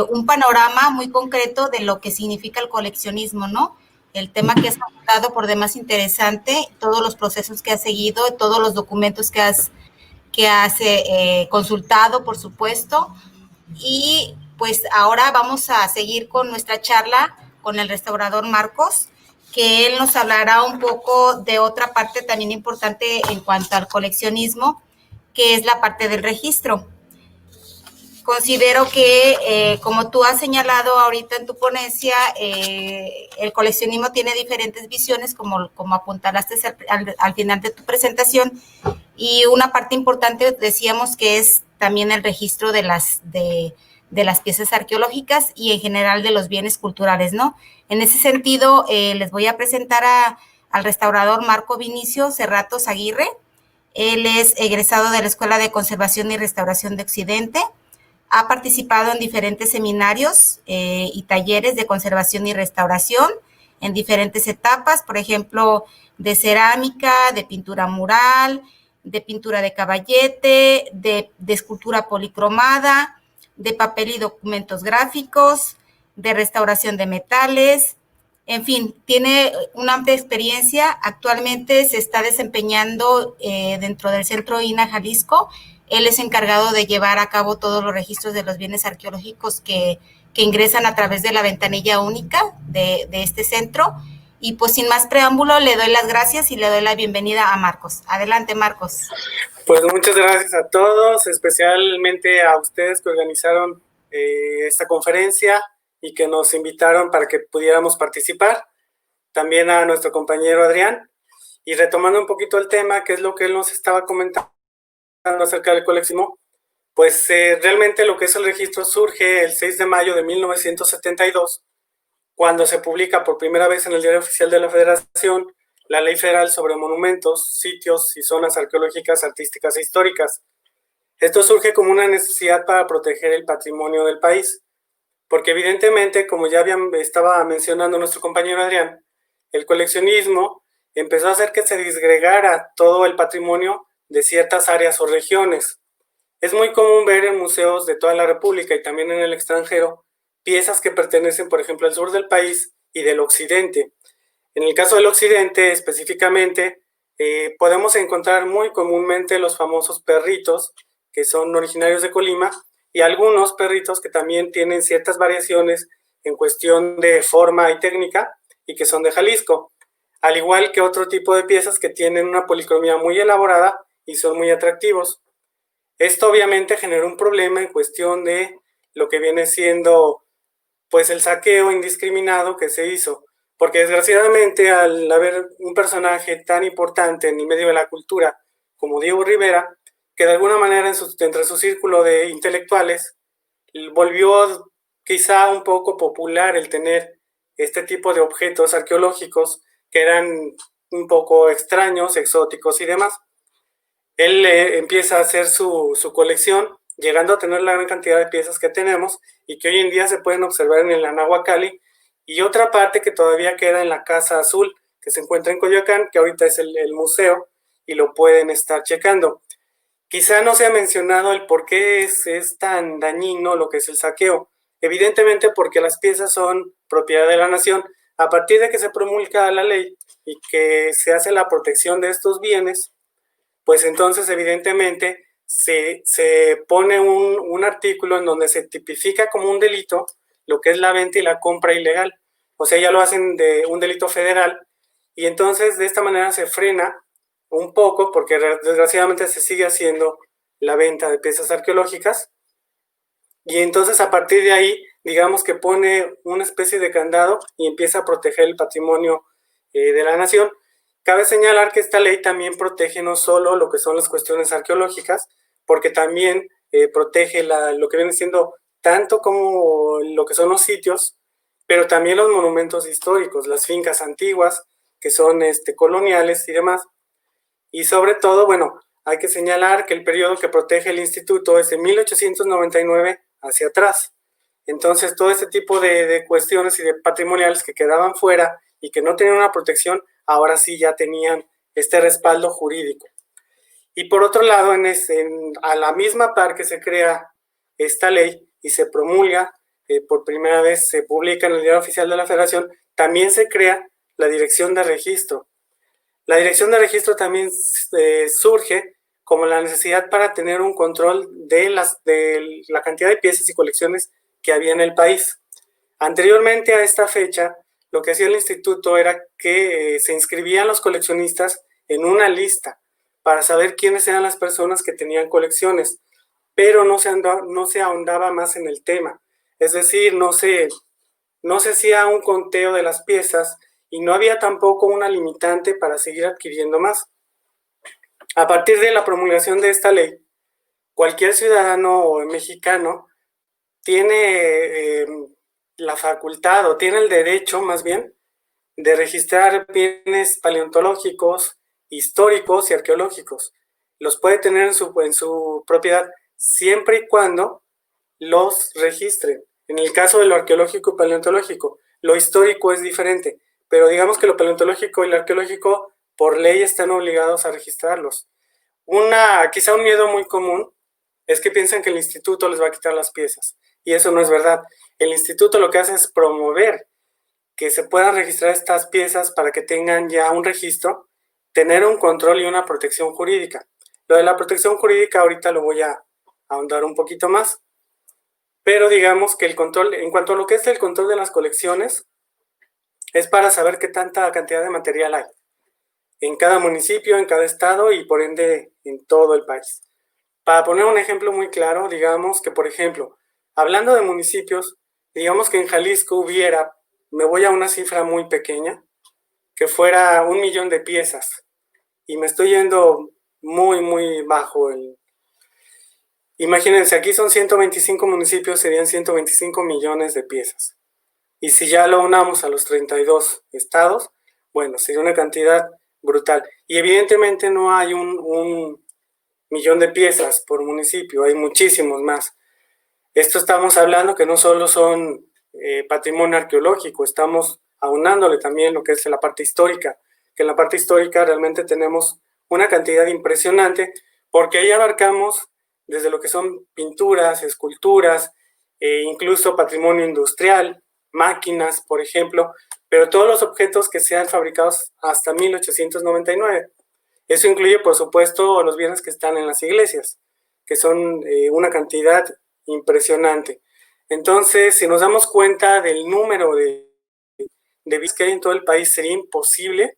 un panorama muy concreto de lo que significa el coleccionismo, ¿no? El tema que has abordado por demás interesante, todos los procesos que has seguido, todos los documentos que has consultado, por supuesto. Y pues ahora vamos a seguir con nuestra charla con el restaurador Marcos, que él nos hablará un poco de otra parte también importante en cuanto al coleccionismo, que es la parte del registro. Considero que, como tú has señalado ahorita en tu ponencia, el coleccionismo tiene diferentes visiones, como apuntalaste al final de tu presentación, Y una parte importante decíamos que es también el registro de las piezas arqueológicas y en general de los bienes culturales, ¿no? En ese sentido, les voy a presentar al restaurador Marco Vinicio Cerratos Aguirre. Él es egresado de la Escuela de Conservación y Restauración de Occidente. Ha participado en diferentes seminarios y talleres de conservación y restauración en diferentes etapas, por ejemplo, de cerámica, de pintura mural, de pintura de caballete, de escultura policromada, de papel y documentos gráficos, de restauración de metales. En fin, tiene una amplia experiencia. Actualmente se está desempeñando dentro del Centro INAH Jalisco. Él es encargado de llevar a cabo todos los registros de los bienes arqueológicos que ingresan a través de la ventanilla única de este centro. Y pues sin más preámbulo, le doy las gracias y le doy la bienvenida a Marcos. Adelante, Marcos. Pues muchas gracias a todos, especialmente a ustedes que organizaron esta conferencia y que nos invitaron para que pudiéramos participar. También a nuestro compañero Adrián. Y retomando un poquito el tema, que es lo que él nos estaba comentando acerca del coleccionismo, pues realmente lo que es el registro surge el 6 de mayo de 1972, cuando se publica por primera vez en el Diario Oficial de la Federación la Ley Federal sobre Monumentos, Sitios y Zonas Arqueológicas, Artísticas e Históricas. Esto surge como una necesidad para proteger el patrimonio del país, porque evidentemente, como ya estaba mencionando nuestro compañero Adrián, el coleccionismo empezó a hacer que se disgregara todo el patrimonio de ciertas áreas o regiones. Es muy común ver en museos de toda la República y también en el extranjero piezas que pertenecen, por ejemplo, al sur del país y del occidente. En el caso del occidente, específicamente, podemos encontrar muy comúnmente los famosos perritos, que son originarios de Colima, y algunos perritos que también tienen ciertas variaciones en cuestión de forma y técnica y que son de Jalisco, al igual que otro tipo de piezas que tienen una policromía muy elaborada y son muy atractivos. Esto obviamente generó un problema en cuestión de lo que viene siendo pues el saqueo indiscriminado que se hizo, porque desgraciadamente al haber un personaje tan importante en el medio de la cultura como Diego Rivera, que de alguna manera entre su círculo de intelectuales volvió quizá un poco popular el tener este tipo de objetos arqueológicos que eran un poco extraños, exóticos y demás. Él empieza a hacer su colección, llegando a tener la gran cantidad de piezas que tenemos y que hoy en día se pueden observar en el Anahuacalli, y otra parte que todavía queda en la Casa Azul, que se encuentra en Coyoacán, que ahorita es el museo, y lo pueden estar checando. Quizá no se ha mencionado el por qué es tan dañino lo que es el saqueo. Evidentemente porque las piezas son propiedad de la nación. A partir de que se promulga la ley y que se hace la protección de estos bienes, pues entonces evidentemente se pone un artículo en donde se tipifica como un delito lo que es la venta y la compra ilegal. O sea, ya lo hacen de un delito federal, y entonces de esta manera se frena un poco, porque desgraciadamente se sigue haciendo la venta de piezas arqueológicas, y entonces a partir de ahí, digamos que pone una especie de candado y empieza a proteger el patrimonio de la nación. Cabe señalar que esta ley también protege no solo lo que son las cuestiones arqueológicas, porque también protege lo que viene siendo tanto como lo que son los sitios, pero también los monumentos históricos, las fincas antiguas, que son coloniales y demás. Y sobre todo, bueno, hay que señalar que el periodo que protege el instituto es de 1899 hacia atrás. Entonces, todo este tipo de cuestiones y de patrimoniales que quedaban fuera y que no tenían una protección, ahora sí ya tenían este respaldo jurídico. Y por otro lado, a la misma par que se crea esta ley y se promulga, por primera vez se publica en el Diario Oficial de la Federación, también se crea la Dirección de Registro. La Dirección de Registro también surge como la necesidad para tener un control de la cantidad de piezas y colecciones que había en el país. Anteriormente a esta fecha, lo que hacía el instituto era que se inscribían los coleccionistas en una lista para saber quiénes eran las personas que tenían colecciones, pero no se ahondaba más en el tema. Es decir, no se hacía un conteo de las piezas y no había tampoco una limitante para seguir adquiriendo más. A partir de la promulgación de esta ley, cualquier ciudadano mexicano tiene la facultad o tiene el derecho, más bien, de registrar bienes paleontológicos, históricos y arqueológicos. Los puede tener en su propiedad siempre y cuando los registren. En el caso de lo arqueológico y paleontológico, lo histórico es diferente, pero digamos que lo paleontológico y lo arqueológico por ley están obligados a registrarlos. Quizá un miedo muy común es que piensan que el instituto les va a quitar las piezas, y eso no es verdad. El instituto lo que hace es promover que se puedan registrar estas piezas para que tengan ya un registro, tener un control y una protección jurídica. Lo de la protección jurídica ahorita lo voy a ahondar un poquito más, pero digamos que el control, en cuanto a lo que es el control de las colecciones, es para saber qué tanta cantidad de material hay en cada municipio, en cada estado y por ende en todo el país. Para poner un ejemplo muy claro, digamos que, por ejemplo, hablando de municipios, digamos que en Jalisco hubiera, me voy a una cifra muy pequeña, que fuera 1 millón de piezas. Y me estoy yendo muy, muy bajo. Imagínense, aquí son 125 municipios, serían 125 millones de piezas. Y si ya lo unamos a los 32 estados, bueno, sería una cantidad brutal. Y evidentemente no hay un millón de piezas por municipio, hay muchísimos más. Esto estamos hablando que no solo son patrimonio arqueológico, estamos aunándole también lo que es la parte histórica, que en la parte histórica realmente tenemos una cantidad impresionante, porque ahí abarcamos desde lo que son pinturas, esculturas, incluso patrimonio industrial, máquinas, por ejemplo, pero todos los objetos que sean fabricados hasta 1899. Eso incluye, por supuesto, los bienes que están en las iglesias, que son una cantidad impresionante. Entonces, si nos damos cuenta del número de bienes que hay en todo el país, sería imposible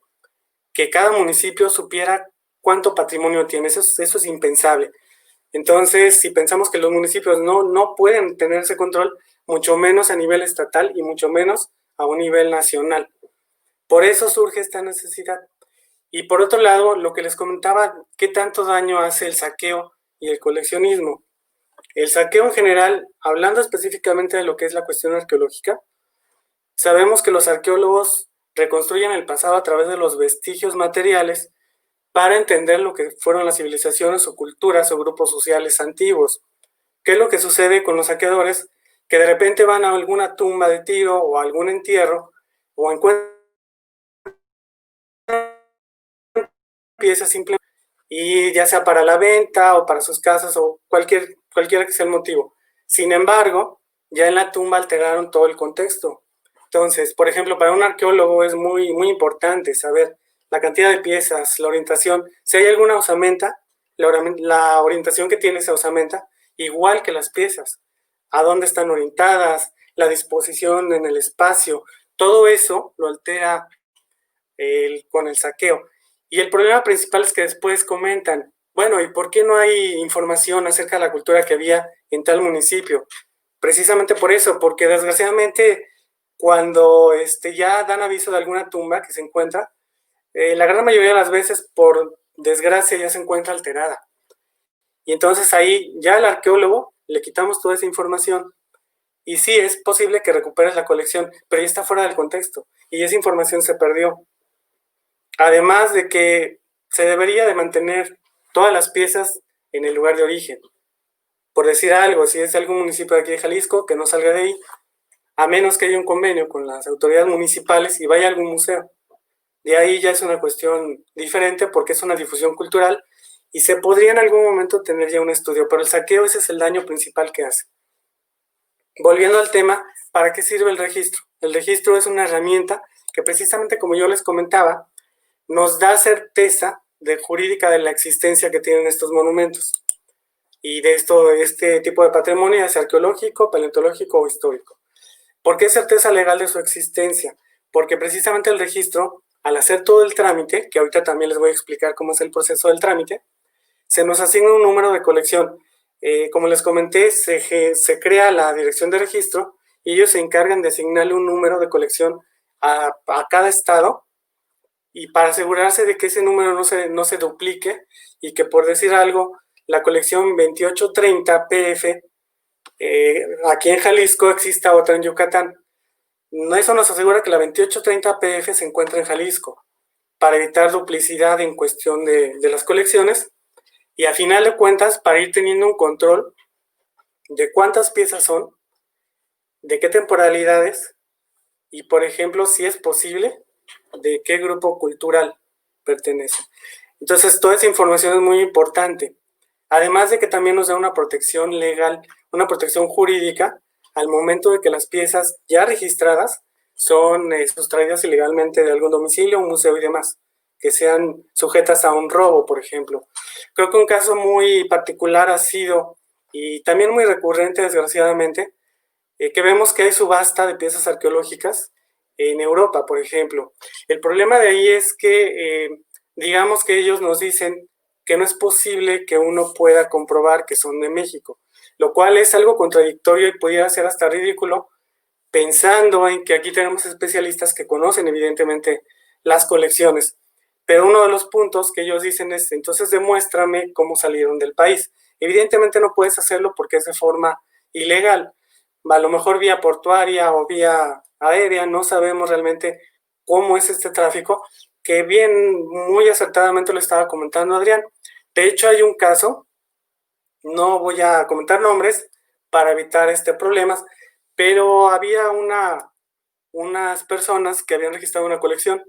que cada municipio supiera cuánto patrimonio tiene. Eso es impensable. Entonces, si pensamos que los municipios no pueden tener ese control, mucho menos a nivel estatal y mucho menos a un nivel nacional. Por eso surge esta necesidad. Y por otro lado, lo que les comentaba, ¿qué tanto daño hace el saqueo y el coleccionismo? El saqueo en general, hablando específicamente de lo que es la cuestión arqueológica, sabemos que los arqueólogos reconstruyen el pasado a través de los vestigios materiales para entender lo que fueron las civilizaciones o culturas o grupos sociales antiguos. ¿Qué es lo que sucede con los saqueadores? Que de repente van a alguna tumba de tiro o a algún entierro o encuentran piezas simplemente, y ya sea para la venta o para sus casas o cualquiera que sea el motivo. Sin embargo, ya en la tumba alteraron todo el contexto. Entonces, por ejemplo, para un arqueólogo es muy, muy importante saber la cantidad de piezas, la orientación. Si hay alguna osamenta, la orientación que tiene esa osamenta, igual que las piezas, a dónde están orientadas, la disposición en el espacio, todo eso lo altera con el saqueo. Y el problema principal es que después comentan, bueno, ¿y por qué no hay información acerca de la cultura que había en tal municipio? Precisamente por eso, porque desgraciadamente cuando ya dan aviso de alguna tumba que se encuentra, la gran mayoría de las veces, por desgracia, ya se encuentra alterada. Y entonces ahí ya al arqueólogo le quitamos toda esa información. Y sí, es posible que recuperes la colección, pero ya está fuera del contexto y esa información se perdió. Además de que se debería de mantener todas las piezas en el lugar de origen. Por decir algo, si es de algún municipio de aquí de Jalisco, que no salga de ahí, a menos que haya un convenio con las autoridades municipales y vaya a algún museo. De ahí ya es una cuestión diferente porque es una difusión cultural y se podría en algún momento tener ya un estudio, pero el saqueo ese es el daño principal que hace. Volviendo al tema, ¿para qué sirve el registro? El registro es una herramienta que precisamente, como yo les comentaba, nos da certeza jurídica de la existencia que tienen estos monumentos y de este tipo de patrimonio, ya sea arqueológico, paleontológico o histórico. ¿Por qué certeza legal de su existencia? Porque precisamente el registro, al hacer todo el trámite, que ahorita también les voy a explicar cómo es el proceso del trámite, se nos asigna un número de colección. Como les comenté, se crea la dirección de registro y ellos se encargan de asignarle un número de colección a cada estado y para asegurarse de que ese número no se duplique y que, por decir algo, la colección 2830 PF aquí en Jalisco exista otra en Yucatán. Eso nos asegura que la 2830 PF se encuentra en Jalisco, para evitar duplicidad en cuestión de las colecciones y a final de cuentas para ir teniendo un control de cuántas piezas son, de qué temporalidades y, por ejemplo, si es posible, de qué grupo cultural pertenece. Entonces, toda esa información es muy importante. Además de que también nos da una protección legal, una protección jurídica al momento de que las piezas ya registradas son sustraídas ilegalmente de algún domicilio, un museo y demás, que sean sujetas a un robo, por ejemplo. Creo que un caso muy particular ha sido, y también muy recurrente, desgraciadamente, que vemos que hay subasta de piezas arqueológicas en Europa, por ejemplo. El problema de ahí es que, digamos que ellos nos dicen que no es posible que uno pueda comprobar que son de México, lo cual es algo contradictorio y podría ser hasta ridículo, pensando en que aquí tenemos especialistas que conocen evidentemente las colecciones. Pero uno de los puntos que ellos dicen es, entonces demuéstrame cómo salieron del país. Evidentemente no puedes hacerlo porque es de forma ilegal, a lo mejor vía portuaria o vía aérea, no sabemos realmente cómo es este tráfico, que bien, muy acertadamente lo estaba comentando Adrián. De hecho, hay un caso, no voy a comentar nombres para evitar problemas, pero había unas personas que habían registrado una colección.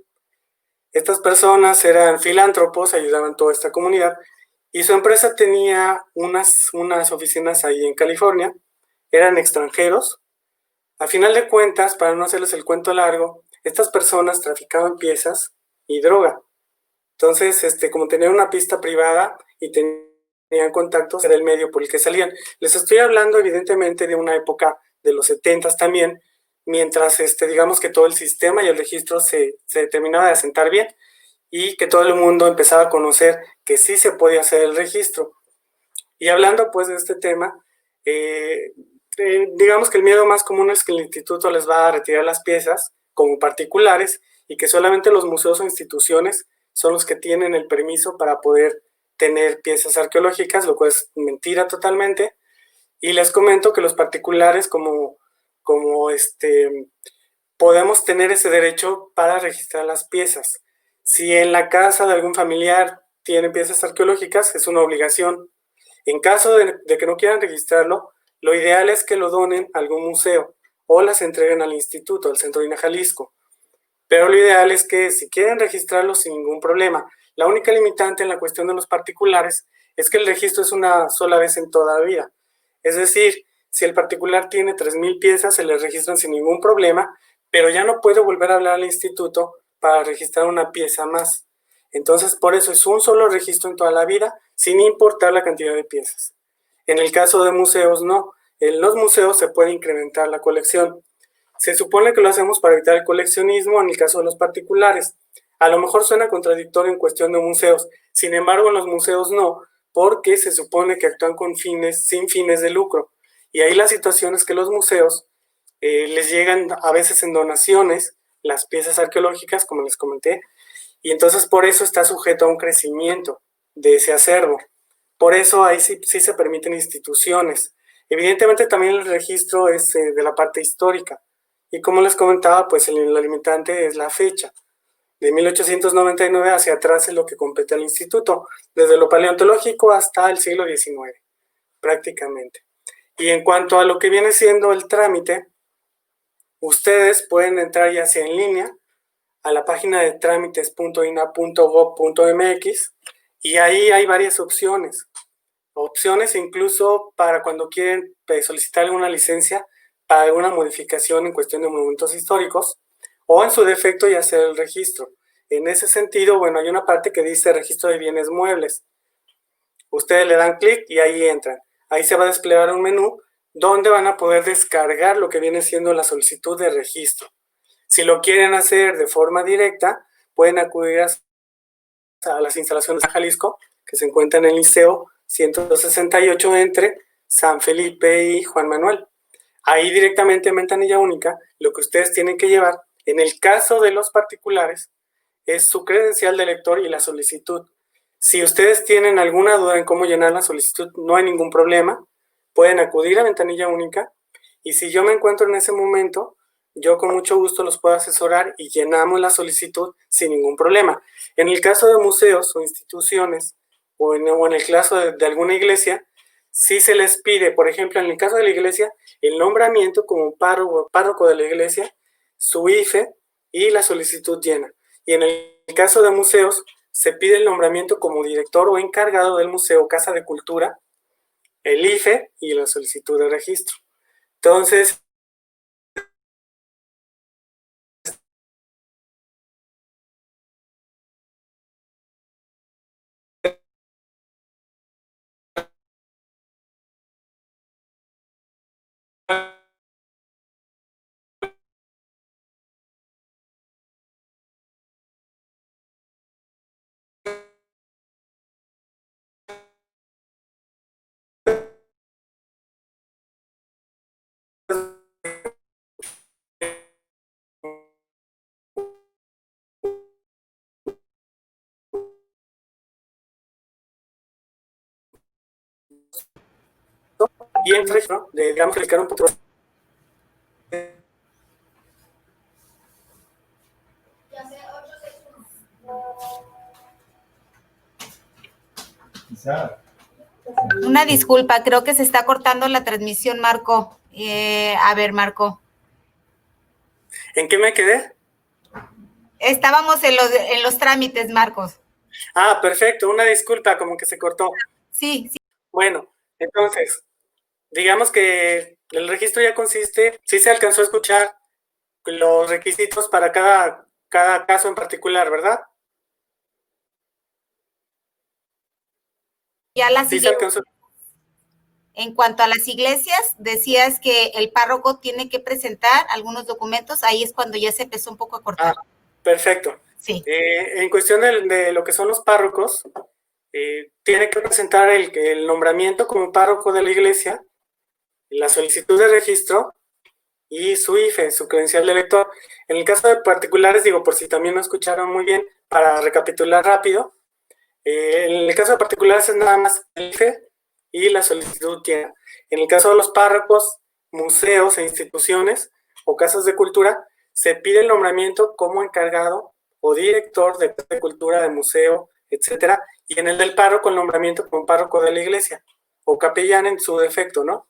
Estas personas eran filántropos, ayudaban a toda esta comunidad, y su empresa tenía unas oficinas ahí en California, eran extranjeros. A final de cuentas, para no hacerles el cuento largo, estas personas traficaban piezas y droga. Entonces, como tenían una pista privada y tenían contactos, era el medio por el que salían. Les estoy hablando, evidentemente, de una época de los 70s también, mientras, digamos que todo el sistema y el registro se terminaba de asentar bien y que todo el mundo empezaba a conocer que sí se podía hacer el registro. Y hablando, pues, de este tema, digamos que el miedo más común es que el instituto les va a retirar las piezas como particulares y que solamente los museos o instituciones son los que tienen el permiso para poder tener piezas arqueológicas, lo cual es mentira totalmente. Y les comento que los particulares podemos tener ese derecho para registrar las piezas. Si en la casa de algún familiar tienen piezas arqueológicas, es una obligación. En caso de que no quieran registrarlo, lo ideal es que lo donen a algún museo o las entreguen al instituto, al Centro INAH Jalisco. Pero lo ideal es que si quieren registrarlo sin ningún problema. La única limitante en la cuestión de los particulares es que el registro es una sola vez en toda la vida. Es decir, si el particular tiene 3,000 piezas, se les registran sin ningún problema, pero ya no puede volver a hablar al instituto para registrar una pieza más. Entonces, por eso es un solo registro en toda la vida, sin importar la cantidad de piezas. En el caso de museos, no. En los museos se puede incrementar la colección. Se supone que lo hacemos para evitar el coleccionismo en el caso de los particulares. A lo mejor suena contradictorio en cuestión de museos, sin embargo en los museos no, porque se supone que actúan sin fines de lucro. Y ahí la situación es que los museos les llegan a veces en donaciones las piezas arqueológicas, como les comenté, y entonces por eso está sujeto a un crecimiento de ese acervo. Por eso ahí sí se permiten instituciones. Evidentemente también el registro es de la parte histórica. Y como les comentaba, pues la limitante es la fecha. De 1899 hacia atrás es lo que compete al instituto, desde lo paleontológico hasta el siglo XIX, prácticamente. Y en cuanto a lo que viene siendo el trámite, ustedes pueden entrar ya sea en línea a la página de trámites.ina.gov.mx y ahí hay varias opciones. Opciones incluso para cuando quieren solicitar alguna licencia para alguna modificación en cuestión de monumentos históricos o en su defecto ya hacer el registro. En ese sentido, bueno, hay una parte que dice registro de bienes muebles. Ustedes le dan clic y ahí entran. Ahí se va a desplegar un menú donde van a poder descargar lo que viene siendo la solicitud de registro. Si lo quieren hacer de forma directa, pueden acudir a las instalaciones de Jalisco, que se encuentran en el Liceo 168 entre San Felipe y Juan Manuel. Ahí directamente en ventanilla única, lo que ustedes tienen que llevar, en el caso de los particulares, es su credencial de lector y la solicitud. Si ustedes tienen alguna duda en cómo llenar la solicitud, no hay ningún problema. Pueden acudir a Ventanilla Única y si yo me encuentro en ese momento, yo con mucho gusto los puedo asesorar y llenamos la solicitud sin ningún problema. En el caso de museos o instituciones o en el caso de alguna iglesia, sí se les pide, por ejemplo, en el caso de la iglesia, el nombramiento como párroco de la iglesia, su IFE y la solicitud llena. Y en el caso de museos, se pide el nombramiento como director o encargado del museo, casa de cultura, el IFE y la solicitud de registro. Entonces, y en registro, digamos, explicar un poco. Una disculpa, creo que se está cortando la transmisión, Marco. A ver, Marco. ¿En qué me quedé? Estábamos en los trámites, Marcos. Ah, perfecto, una disculpa, como que se cortó. Sí, sí. Bueno, entonces, digamos que el registro ya consiste, sí se alcanzó a escuchar los requisitos para cada caso en particular, ¿verdad? Ya las Sí se alcanzó. En cuanto a las iglesias, decías que el párroco tiene que presentar algunos documentos, ahí es cuando ya se empezó un poco a cortar. Ah, perfecto. Sí. En cuestión de lo que son los párrocos, tiene que presentar el nombramiento como párroco de la iglesia, la solicitud de registro y su IFE, su credencial de lector. En el caso de particulares, digo, por si también no escucharon muy bien, para recapitular rápido, en el caso de particulares es nada más el IFE y la solicitud llena. En el caso de los párrocos, museos e instituciones o casas de cultura, se pide el nombramiento como encargado o director de casa de cultura, de museo, etcétera, y en el del párroco el nombramiento como párroco de la iglesia o capellán en su defecto, ¿no?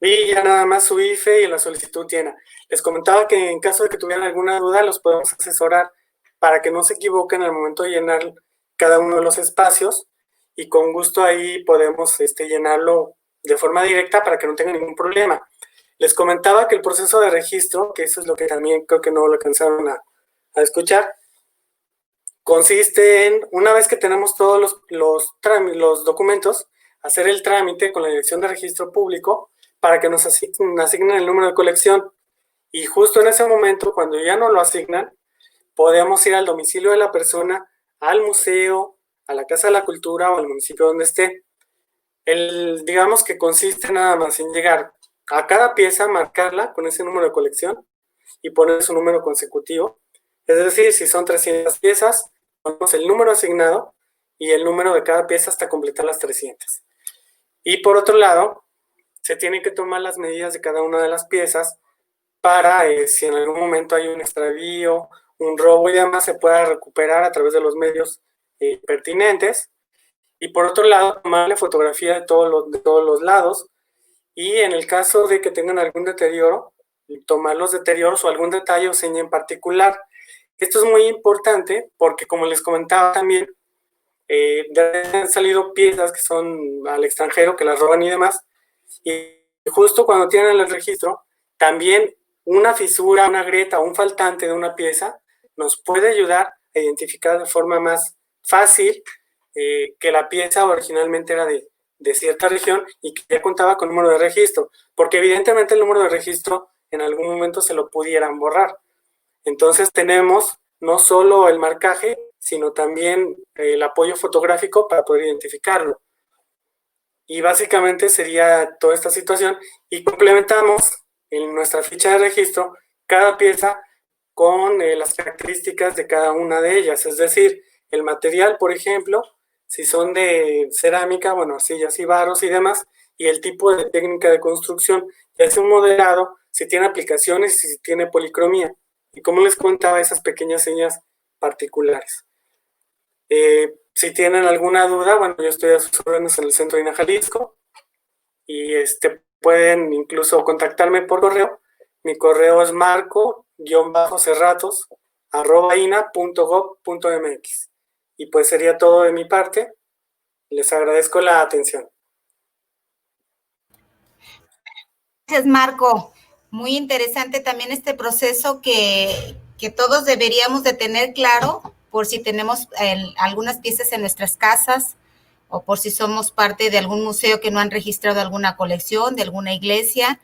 Y ya nada más su IFE y la solicitud llena. Les comentaba que en caso de que tuvieran alguna duda, los podemos asesorar para que no se equivoquen al momento de llenar cada uno de los espacios y con gusto ahí podemos llenarlo de forma directa para que no tengan ningún problema. Les comentaba que el proceso de registro, que eso es lo que también creo que no lo alcanzaron a escuchar, consiste en, una vez que tenemos todos los documentos, hacer el trámite con la Dirección de Registro Público para que nos asignen el número de colección. Y justo en ese momento, cuando ya no lo asignan, podemos ir al domicilio de la persona, al museo, a la Casa de la Cultura o al municipio donde esté. Digamos que consiste nada más en llegar a cada pieza, marcarla con ese número de colección y poner su número consecutivo. Es decir, si son 300 piezas, ponemos el número asignado y el número de cada pieza hasta completar las 300. Y por otro lado, se tienen que tomar las medidas de cada una de las piezas para, si en algún momento hay un extravío, un robo y demás, se pueda recuperar a través de los medios pertinentes. Y por otro lado, tomarle fotografía de todos los lados. Y en el caso de que tengan algún deterioro, tomar los deterioros o algún detalle o seña en particular. Esto es muy importante porque, como les comentaba también, han salido piezas que son al extranjero, que las roban y demás. Y justo cuando tienen el registro, también una fisura, una grieta o un faltante de una pieza nos puede ayudar a identificar de forma más fácil que la pieza originalmente era de cierta región y que ya contaba con número de registro, porque evidentemente el número de registro en algún momento se lo pudieran borrar. Entonces tenemos no solo el marcaje, sino también el apoyo fotográfico para poder identificarlo. Y básicamente sería toda esta situación y complementamos en nuestra ficha de registro cada pieza con las características de cada una de ellas. Es decir, el material, por ejemplo, si son de cerámica, bueno, arcillas y barros y demás, y el tipo de técnica de construcción, ya sea un modelado, si tiene aplicaciones y si tiene policromía. Y como les contaba, esas pequeñas señas particulares. Si tienen alguna duda, bueno, yo estoy a sus órdenes en el centro de INA Jalisco y pueden incluso contactarme por correo. Mi correo es marco-cerratos@ina.gov.mx. Y pues sería todo de mi parte. Les agradezco la atención. Gracias, Marco. Muy interesante también este proceso que todos deberíamos de tener claro por si tenemos algunas piezas en nuestras casas o por si somos parte de algún museo que no han registrado alguna colección, de alguna iglesia.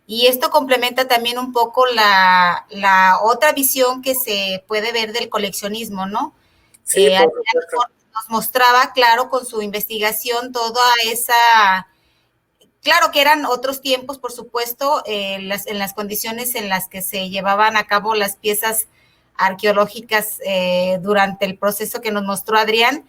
Y esto complementa también un poco la otra visión que se puede ver del coleccionismo, ¿no? Sí, por supuesto. Nos mostraba, claro, con su investigación toda esa... Claro que eran otros tiempos, por supuesto, en las condiciones en las que se llevaban a cabo las piezas arqueológicas durante el proceso que nos mostró Adrián,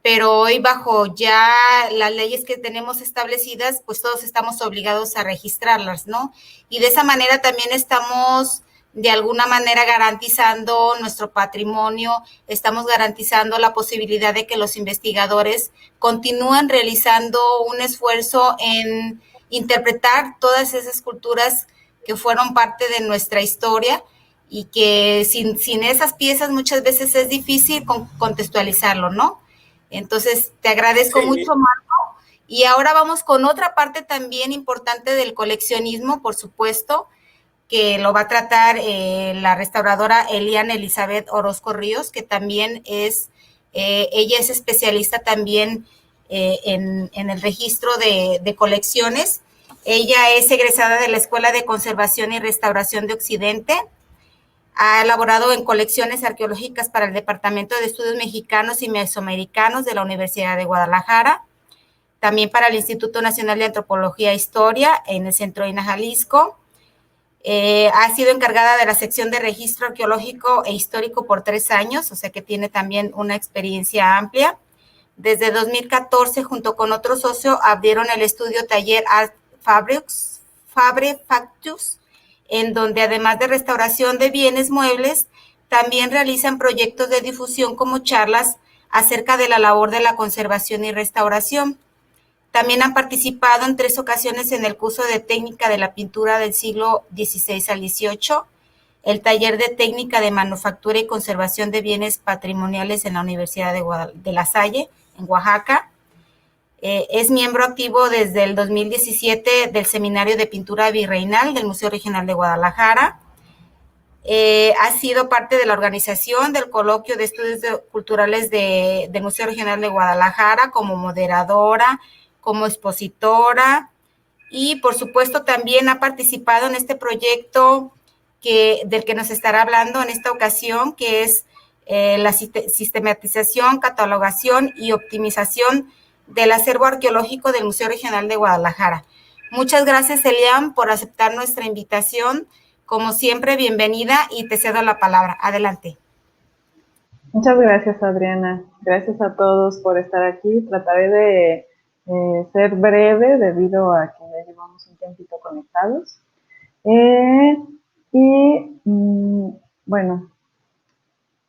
pero hoy bajo ya las leyes que tenemos establecidas, pues todos estamos obligados a registrarlas, ¿no? Y de esa manera también estamos de alguna manera garantizando nuestro patrimonio, estamos garantizando la posibilidad de que los investigadores continúen realizando un esfuerzo en interpretar todas esas culturas que fueron parte de nuestra historia y que sin esas piezas muchas veces es difícil contextualizarlo, ¿no? Entonces, te agradezco mucho, Marco. Y ahora vamos con otra parte también importante del coleccionismo, por supuesto, que lo va a tratar la restauradora Eliana Elizabeth Orozco Ríos, que también ella es especialista también en el registro de colecciones. Ella es egresada de la Escuela de Conservación y Restauración de Occidente. Ha elaborado en colecciones arqueológicas para el Departamento de Estudios Mexicanos y Mesoamericanos de la Universidad de Guadalajara, también para el Instituto Nacional de Antropología e Historia en el Centro INA Jalisco. Ha sido encargada de la sección de registro arqueológico e histórico por 3 años, o sea que tiene también una experiencia amplia. Desde 2014, junto con otro socio, abrieron el estudio taller Art Fabrefactus, en donde además de restauración de bienes muebles, también realizan proyectos de difusión como charlas acerca de la labor de la conservación y restauración. También han participado en 3 ocasiones en el curso de técnica de la pintura del siglo XVI al XVIII, el taller de técnica de manufactura y conservación de bienes patrimoniales en la Universidad de La Salle, en Oaxaca. Es miembro activo desde el 2017 del Seminario de Pintura Virreinal del Museo Regional de Guadalajara. Ha sido parte de la organización del Coloquio de Estudios Culturales del Museo Regional de Guadalajara como moderadora, como expositora y por supuesto también ha participado en este proyecto del que nos estará hablando en esta ocasión, que es la sistematización, catalogación y optimización del acervo arqueológico del Museo Regional de Guadalajara. Muchas gracias, Elian, por aceptar nuestra invitación. Como siempre, bienvenida y te cedo la palabra. Adelante. Muchas gracias, Adriana. Gracias a todos por estar aquí. Trataré de ser breve debido a que ya llevamos un tiempito conectados. Bueno,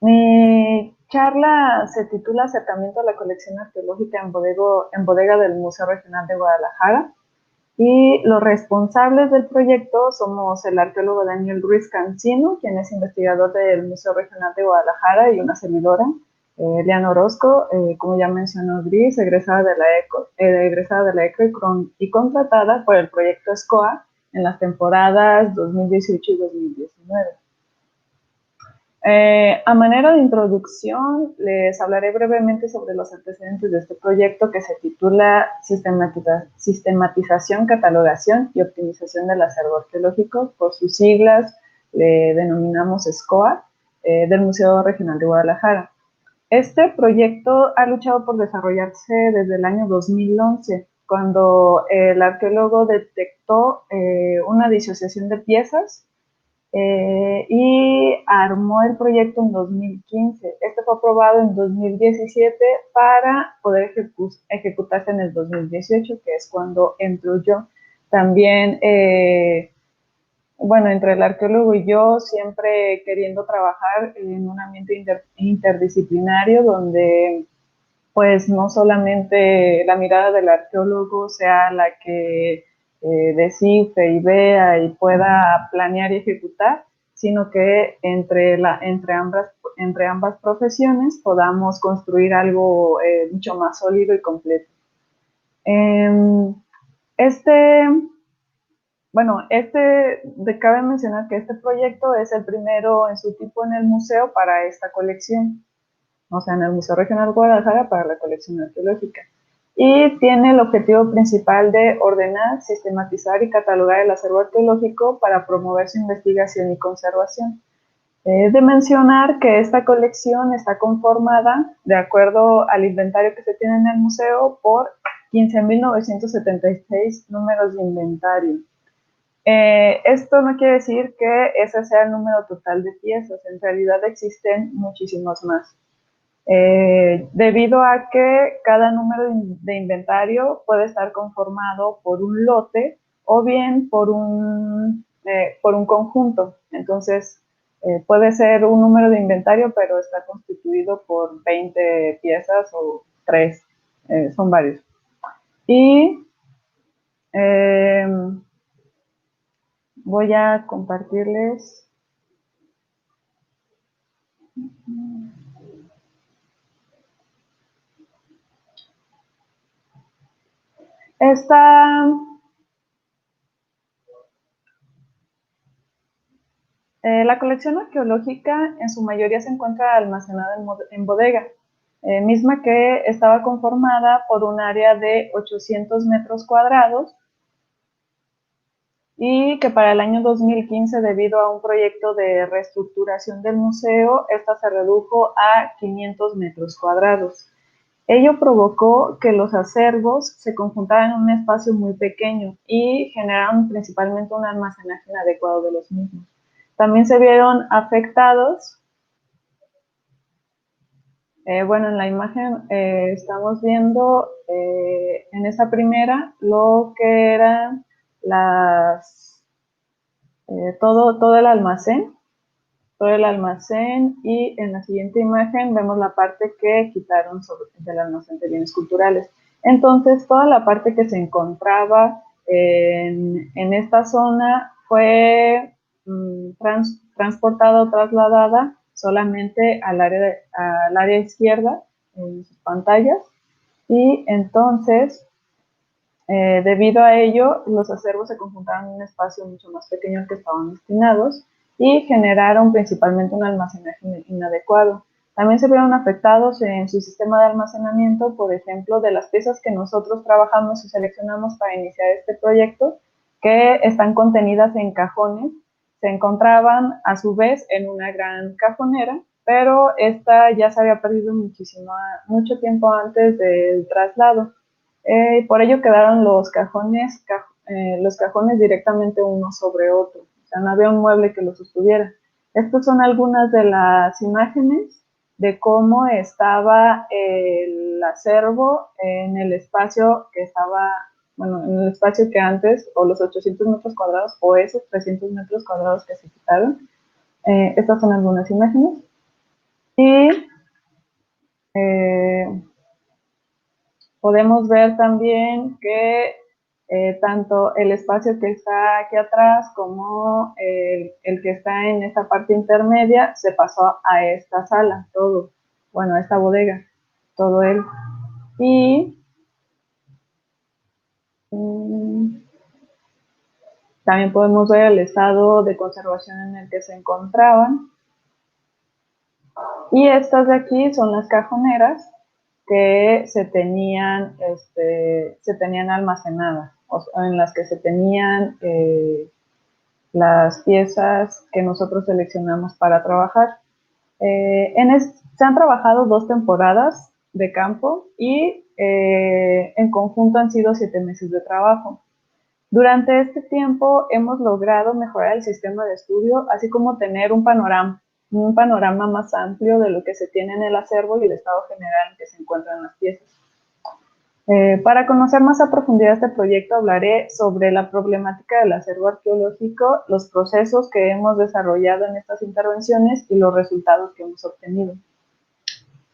mi charla se titula Acercamiento a la colección arqueológica en bodega del Museo Regional de Guadalajara. Y los responsables del proyecto somos el arqueólogo Daniel Ruiz Cancino, quien es investigador del Museo Regional de Guadalajara, y una servidora, Eliana Orozco, como ya mencionó Gris, egresada de la ECO y contratada por el proyecto SCOA en las temporadas 2018 y 2019. A manera de introducción, les hablaré brevemente sobre los antecedentes de este proyecto que se titula Sistematización, Catalogación y Optimización del Acervo Arqueológico. Por sus siglas le denominamos SCOA, del Museo Regional de Guadalajara. Este proyecto ha luchado por desarrollarse desde el año 2011, cuando el arqueólogo detectó una disociación de piezas y armó el proyecto en 2015. Este fue aprobado en 2017 para poder ejecutarse en el 2018, que es cuando entro yo. También, bueno, entre el arqueólogo y yo, siempre queriendo trabajar en un ambiente interdisciplinario donde pues no solamente la mirada del arqueólogo sea la que descifre y vea y pueda planear y ejecutar, sino que entre ambas profesiones podamos construir algo mucho más sólido y completo. Cabe mencionar que este proyecto es el primero en su tipo en el museo para esta colección, o sea, en el Museo Regional Guadalajara para la colección arqueológica. Y tiene el objetivo principal de ordenar, sistematizar y catalogar el acervo arqueológico para promover su investigación y conservación. Es de mencionar que esta colección está conformada, de acuerdo al inventario que se tiene en el museo, por 15.976 números de inventario. Esto no quiere decir que ese sea el número total de piezas, en realidad existen muchísimos más. Debido a que cada número de inventario puede estar conformado por un lote o bien por un conjunto. Entonces, puede ser un número de inventario, pero está constituido por 20 piezas o 3, son varios. Y voy a compartirles. La colección arqueológica en su mayoría se encuentra almacenada en bodega, misma que estaba conformada por un área de 800 metros cuadrados y que para el año 2015, debido a un proyecto de reestructuración del museo, esta se redujo a 500 metros cuadrados. Ello provocó que los acervos se conjuntaran en un espacio muy pequeño y generaron principalmente un almacenaje inadecuado de los mismos. También se vieron afectados, en la imagen estamos viendo en esta primera lo que eran todo el almacén, y en la siguiente imagen vemos la parte que quitaron del almacén de bienes culturales. Entonces, toda la parte que se encontraba en esta zona fue transportada o trasladada solamente al área izquierda en sus pantallas, y entonces, debido a ello, los acervos se conjuntaron en un espacio mucho más pequeño al que estaban destinados y generaron principalmente un almacenaje inadecuado. También se vieron afectados en su sistema de almacenamiento, por ejemplo, de las piezas que nosotros trabajamos y seleccionamos para iniciar este proyecto, que están contenidas en cajones, se encontraban a su vez en una gran cajonera, pero esta ya se había perdido mucho tiempo antes del traslado. Por ello quedaron los cajones directamente uno sobre otro, o sea, no había un mueble que los sostuviera. Estas son algunas de las imágenes de cómo estaba el acervo en el espacio en el espacio que antes, o los 800 metros cuadrados, o esos 300 metros cuadrados que se quitaron. Estas son algunas imágenes. Y podemos ver también que tanto el espacio que está aquí atrás como el que está en esta parte intermedia se pasó a esta sala, a esta bodega, todo él. Y también podemos ver el estado de conservación en el que se encontraban. Y estas de aquí son las cajoneras que se tenían almacenadas, o en las que se tenían las piezas que nosotros seleccionamos para trabajar. Se han trabajado 2 temporadas de campo y en conjunto han sido 7 meses de trabajo. Durante este tiempo hemos logrado mejorar el sistema de estudio, así como tener un panorama más amplio de lo que se tiene en el acervo y el estado general en que se encuentran las piezas. Para conocer más a profundidad este proyecto, hablaré sobre la problemática del acervo arqueológico, los procesos que hemos desarrollado en estas intervenciones y los resultados que hemos obtenido.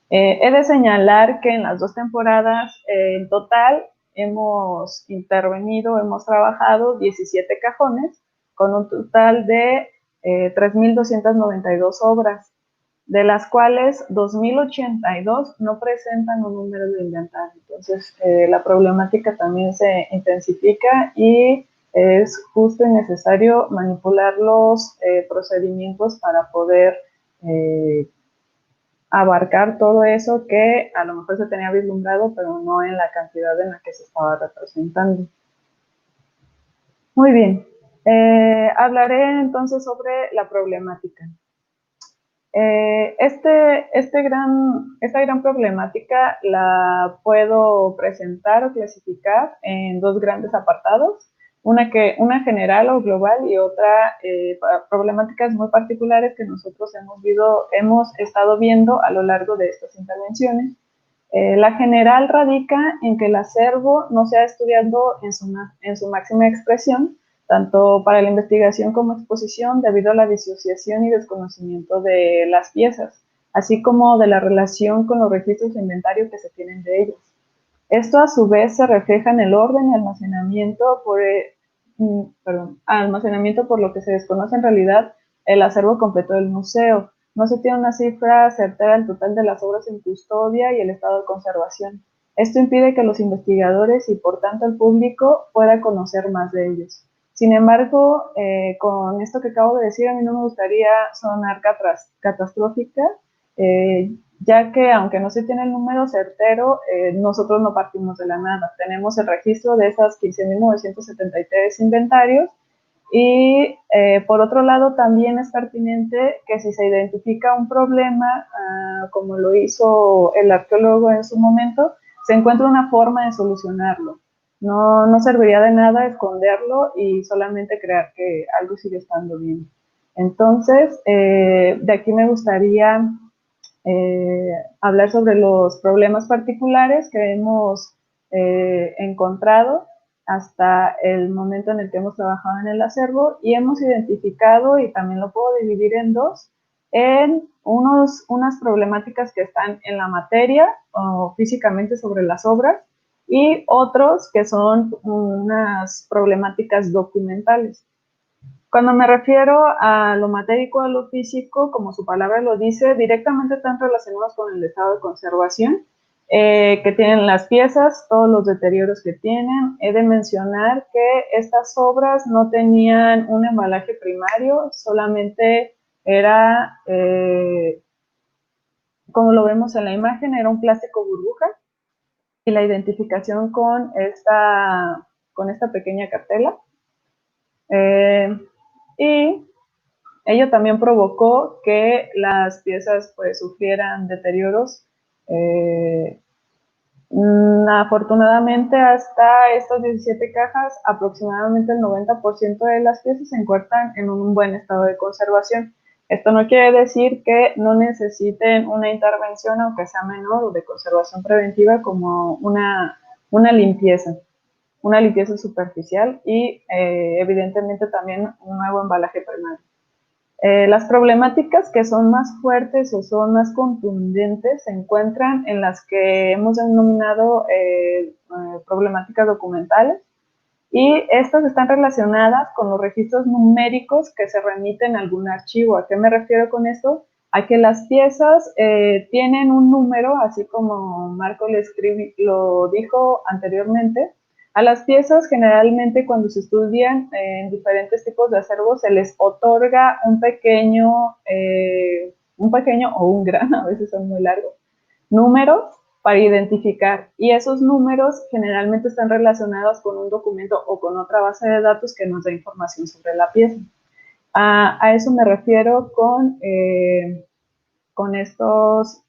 He de señalar que en las 2 temporadas en total hemos intervenido, hemos trabajado 17 cajones con un total de 3.292 obras, de las cuales 2.082 no presentan un número de inventario. Entonces, la problemática también se intensifica y es justo y necesario manipular los procedimientos para poder abarcar todo eso que a lo mejor se tenía vislumbrado, pero no en la cantidad en la que se estaba representando. Muy bien, hablaré entonces sobre la problemática. Esta gran problemática la puedo presentar o clasificar en 2 grandes apartados, una general o global y otra problemáticas muy particulares que nosotros hemos estado viendo a lo largo de estas intervenciones. La general radica en que el acervo no se ha estudiado en su máxima expresión, tanto para la investigación como exposición, debido a la disociación y desconocimiento de las piezas, así como de la relación con los registros de inventario que se tienen de ellas. Esto a su vez se refleja en el orden y almacenamiento por lo que se desconoce en realidad el acervo completo del museo. No se tiene una cifra certera del total de las obras en custodia y el estado de conservación. Esto impide que los investigadores y por tanto el público pueda conocer más de ellos. Sin embargo, con esto que acabo de decir, a mí no me gustaría sonar catastrófica, ya que aunque no se tiene el número certero, nosotros no partimos de la nada. Tenemos el registro de esas 15.973 inventarios y por otro lado también es pertinente que si se identifica un problema, como lo hizo el arqueólogo en su momento, se encuentre una forma de solucionarlo. No serviría de nada esconderlo y solamente creer que algo sigue estando bien. Entonces, de aquí me gustaría hablar sobre los problemas particulares que hemos encontrado hasta el momento en el que hemos trabajado en el acervo y hemos identificado, y también lo puedo dividir en 2, en unas problemáticas que están en la materia o físicamente sobre las obras y otros que son unas problemáticas documentales. Cuando me refiero a lo matérico, a lo físico, como su palabra lo dice, directamente están relacionados con el estado de conservación que tienen las piezas, todos los deterioros que tienen. He de mencionar que estas obras no tenían un embalaje primario, solamente era, como lo vemos en la imagen, era un plástico burbuja y la identificación con esta pequeña cartela. Y ello también provocó que las piezas pues sufrieran deterioros. Afortunadamente hasta estas 17 cajas, aproximadamente el 90% de las piezas se encuentran en un buen estado de conservación. Esto no quiere decir que no necesiten una intervención, aunque sea menor, o de conservación preventiva, como una limpieza superficial y evidentemente también un nuevo embalaje primario. Las problemáticas que son más fuertes o son más contundentes se encuentran en las que hemos denominado problemáticas documentales, y estas están relacionadas con los registros numéricos que se remiten a algún archivo. ¿A qué me refiero con esto? A que las piezas tienen un número, así como Marco lo dijo anteriormente. A las piezas generalmente cuando se estudian en diferentes tipos de acervos se les otorga un pequeño o un gran, a veces son muy largos, números para identificar, y esos números generalmente están relacionados con un documento o con otra base de datos que nos da información sobre la pieza. A eso me refiero con estos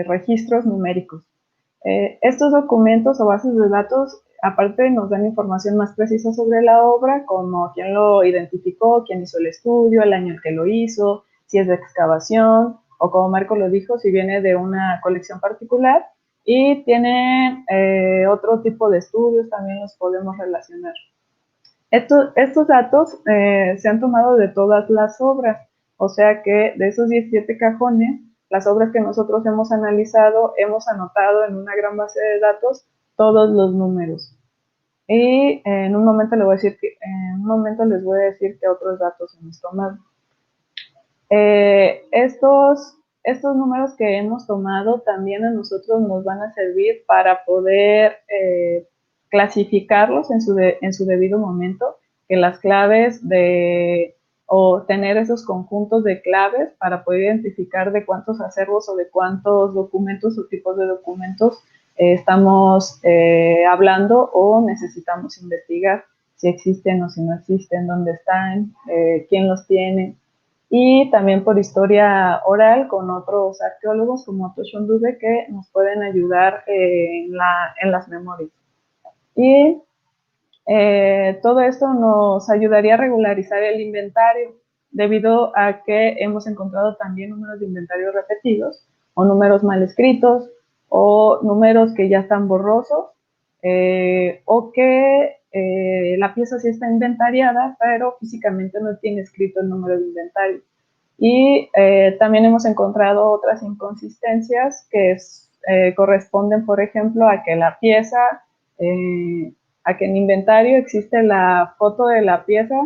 registros numéricos. Estos documentos o bases de datos aparte nos dan información más precisa sobre la obra, como quién lo identificó, quién hizo el estudio, el año en que lo hizo, si es de excavación, o como Marco lo dijo, si viene de una colección particular, y tiene otro tipo de estudios, también los podemos relacionar. Estos datos se han tomado de todas las obras, o sea que de esos 17 cajones, las obras que nosotros hemos analizado, hemos anotado en una gran base de datos todos los números. Y en un momento les voy a decir qué otros datos hemos tomado. Estos números que hemos tomado también a nosotros nos van a servir para poder clasificarlos en su debido momento, que las claves o tener esos conjuntos de claves para poder identificar de cuántos acervos o de cuántos documentos o tipos de documentos estamos hablando o necesitamos investigar si existen o si no existen, dónde están, quién los tiene. Y también por historia oral con otros arqueólogos como Toshon Dube que nos pueden ayudar en las memorias. Y todo esto nos ayudaría a regularizar el inventario, debido a que hemos encontrado también números de inventario repetidos, o números mal escritos, o números que ya están borrosos, o que la pieza sí está inventariada, pero físicamente no tiene escrito el número de inventario. Y también hemos encontrado otras inconsistencias que corresponden, por ejemplo, a que la pieza, a que en inventario existe la foto de la pieza,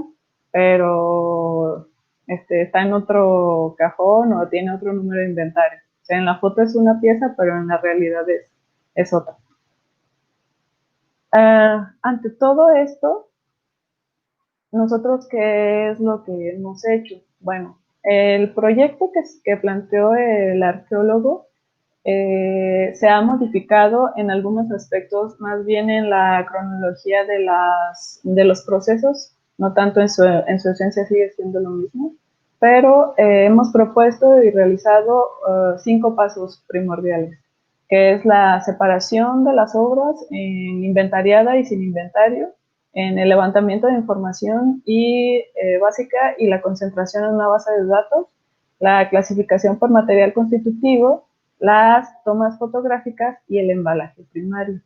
pero está en otro cajón o tiene otro número de inventario. O sea, en la foto es una pieza, pero en la realidad es otra. Ante todo esto, nosotros, ¿qué es lo que hemos hecho? Bueno, el proyecto que planteó el arqueólogo se ha modificado en algunos aspectos, más bien en la cronología de los procesos, no tanto en su esencia sigue siendo lo mismo, pero hemos propuesto y realizado 5 pasos primordiales, que es la separación de las obras en inventariada y sin inventario, en el levantamiento de información básica y la concentración en una base de datos, la clasificación por material constitutivo, las tomas fotográficas y el embalaje primario.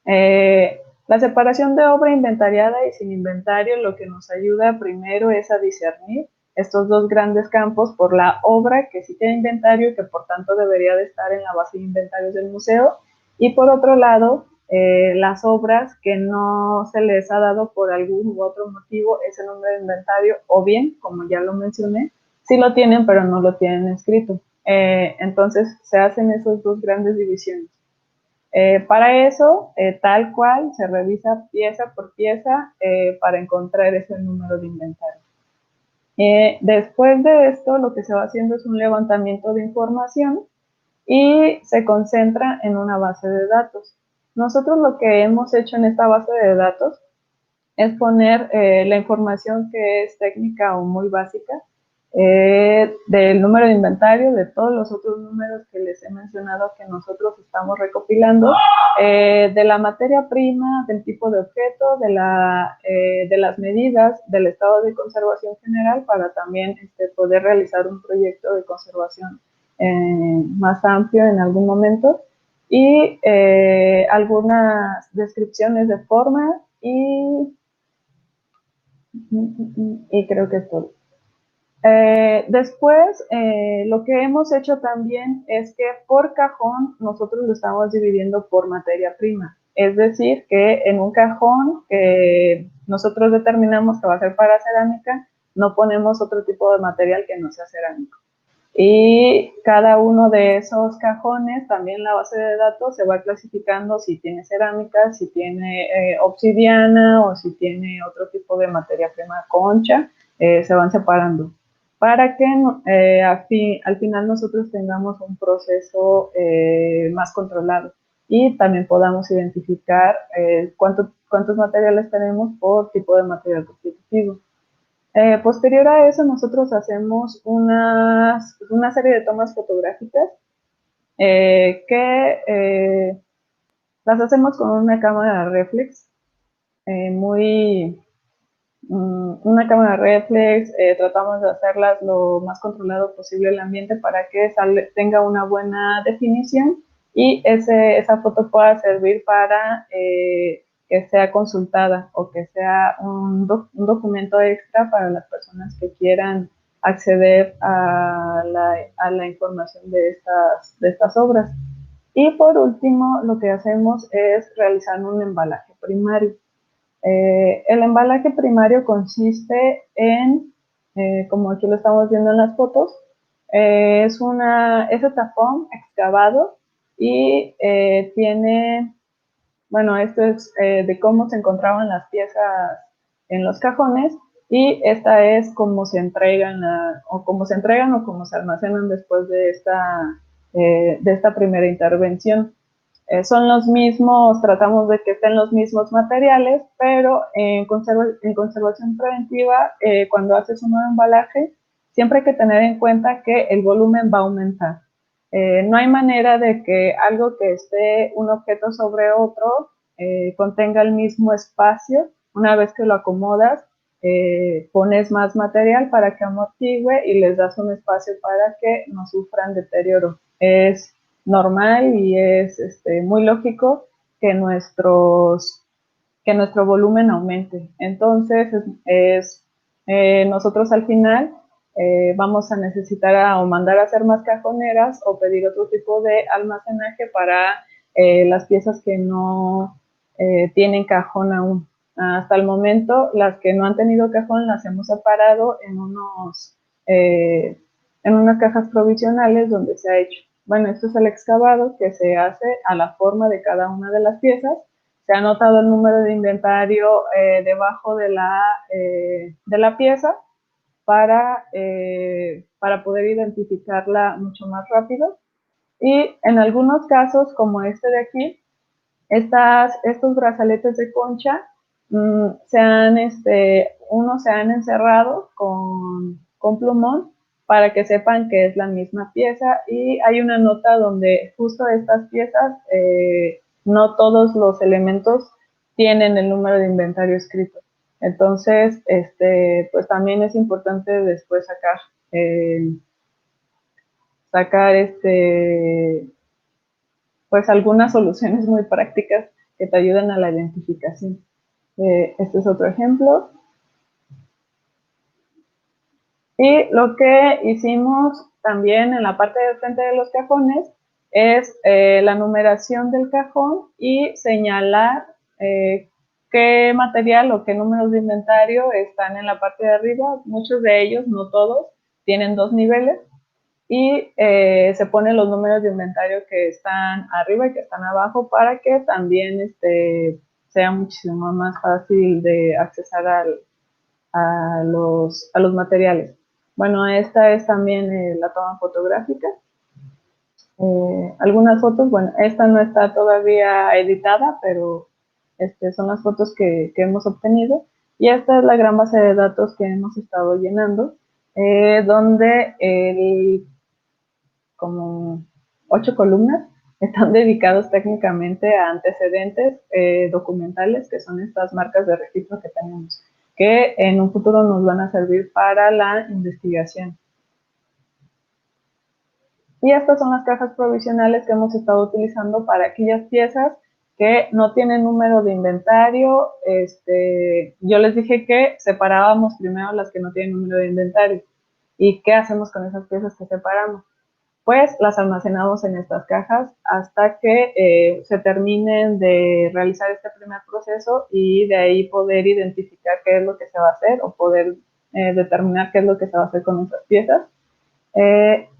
La separación de obra inventariada y sin inventario lo que nos ayuda primero es a discernir estos dos grandes campos por la obra que sí tiene inventario y que por tanto debería de estar en la base de inventarios del museo, y por otro lado las obras que no se les ha dado por algún u otro motivo ese nombre de inventario, o bien, como ya lo mencioné, sí lo tienen pero no lo tienen escrito. Entonces se hacen esas dos grandes divisiones. Para eso, tal cual, se revisa pieza por pieza para encontrar ese número de inventario. Después de esto, lo que se va haciendo es un levantamiento de información y se concentra en una base de datos. Nosotros lo que hemos hecho en esta base de datos es poner la información que es técnica o muy básica, del número de inventario, de todos los otros números que les he mencionado que nosotros estamos recopilando, de la materia prima, del tipo de objeto, de las medidas, del estado de conservación general, para también poder realizar un proyecto de conservación más amplio en algún momento, y algunas descripciones de forma y creo que es todo. Después, lo que hemos hecho también es que por cajón nosotros lo estamos dividiendo por materia prima. Es decir, que en un cajón que nosotros determinamos que va a ser para cerámica, no ponemos otro tipo de material que no sea cerámico. Y cada uno de esos cajones, también la base de datos se va clasificando si tiene cerámica, si tiene obsidiana o si tiene otro tipo de materia prima, concha, se van separando, para que al final nosotros tengamos un proceso más controlado y también podamos identificar cuántos materiales tenemos por tipo de material constitutivo. Posterior a eso, nosotros hacemos una serie de tomas fotográficas que Las hacemos con una cámara reflex, una cámara reflex, tratamos de hacerlas lo más controlado posible el ambiente para que tenga una buena definición y esa foto pueda servir para que sea consultada o que sea un documento extra para las personas que quieran acceder a la información de estas obras. Y por último, lo que hacemos es realizar un embalaje primario. El embalaje primario consiste en, como aquí lo estamos viendo en las fotos, es etapón excavado y tiene, bueno, esto es de cómo se encontraban las piezas en los cajones y esta es cómo se entregan o cómo se almacenan después de esta primera intervención. Son los mismos, tratamos de que estén los mismos materiales, pero en conservación preventiva, cuando haces un nuevo embalaje, siempre hay que tener en cuenta que el volumen va a aumentar. No hay manera de que algo que esté un objeto sobre otro contenga el mismo espacio. Una vez que lo acomodas, pones más material para que amortigue y les das un espacio para que no sufran deterioro. Es normal y es muy lógico que nuestro volumen aumente. Entonces, nosotros al final vamos a necesitar o mandar a hacer más cajoneras o pedir otro tipo de almacenaje para las piezas que no tienen cajón aún. Hasta el momento, las que no han tenido cajón las hemos separado en unas cajas provisionales donde se ha hecho. Bueno, esto es el excavado que se hace a la forma de cada una de las piezas. Se ha anotado el número de inventario debajo de la pieza para poder identificarla mucho más rápido. Y en algunos casos, como este de aquí, estos brazaletes de concha unos se han encerrado con plumón para que sepan que es la misma pieza y hay una nota donde justo estas piezas, no todos los elementos tienen el número de inventario escrito. Entonces, pues también es importante después sacar pues algunas soluciones muy prácticas que te ayuden a la identificación. Este es otro ejemplo. Y lo que hicimos también en la parte de frente de los cajones es la numeración del cajón y señalar qué material o qué números de inventario están en la parte de arriba. Muchos de ellos, no todos, tienen 2 niveles y se ponen los números de inventario que están arriba y que están abajo para que también sea muchísimo más fácil de accesar a los materiales. Bueno, esta es también la toma fotográfica. Algunas fotos, bueno, esta no está todavía editada, pero son las fotos que hemos obtenido. Y esta es la gran base de datos que hemos estado llenando, donde como 8 columnas están dedicados técnicamente a antecedentes documentales, que son estas marcas de registro que tenemos, que en un futuro nos van a servir para la investigación. Y estas son las cajas provisionales que hemos estado utilizando para aquellas piezas que no tienen número de inventario. Yo les dije que separábamos primero las que no tienen número de inventario. ¿Y qué hacemos con esas piezas que separamos? Pues las almacenamos en estas cajas hasta que se terminen de realizar este primer proceso y de ahí poder identificar qué es lo que se va a hacer o poder determinar qué es lo que se va a hacer con estas piezas.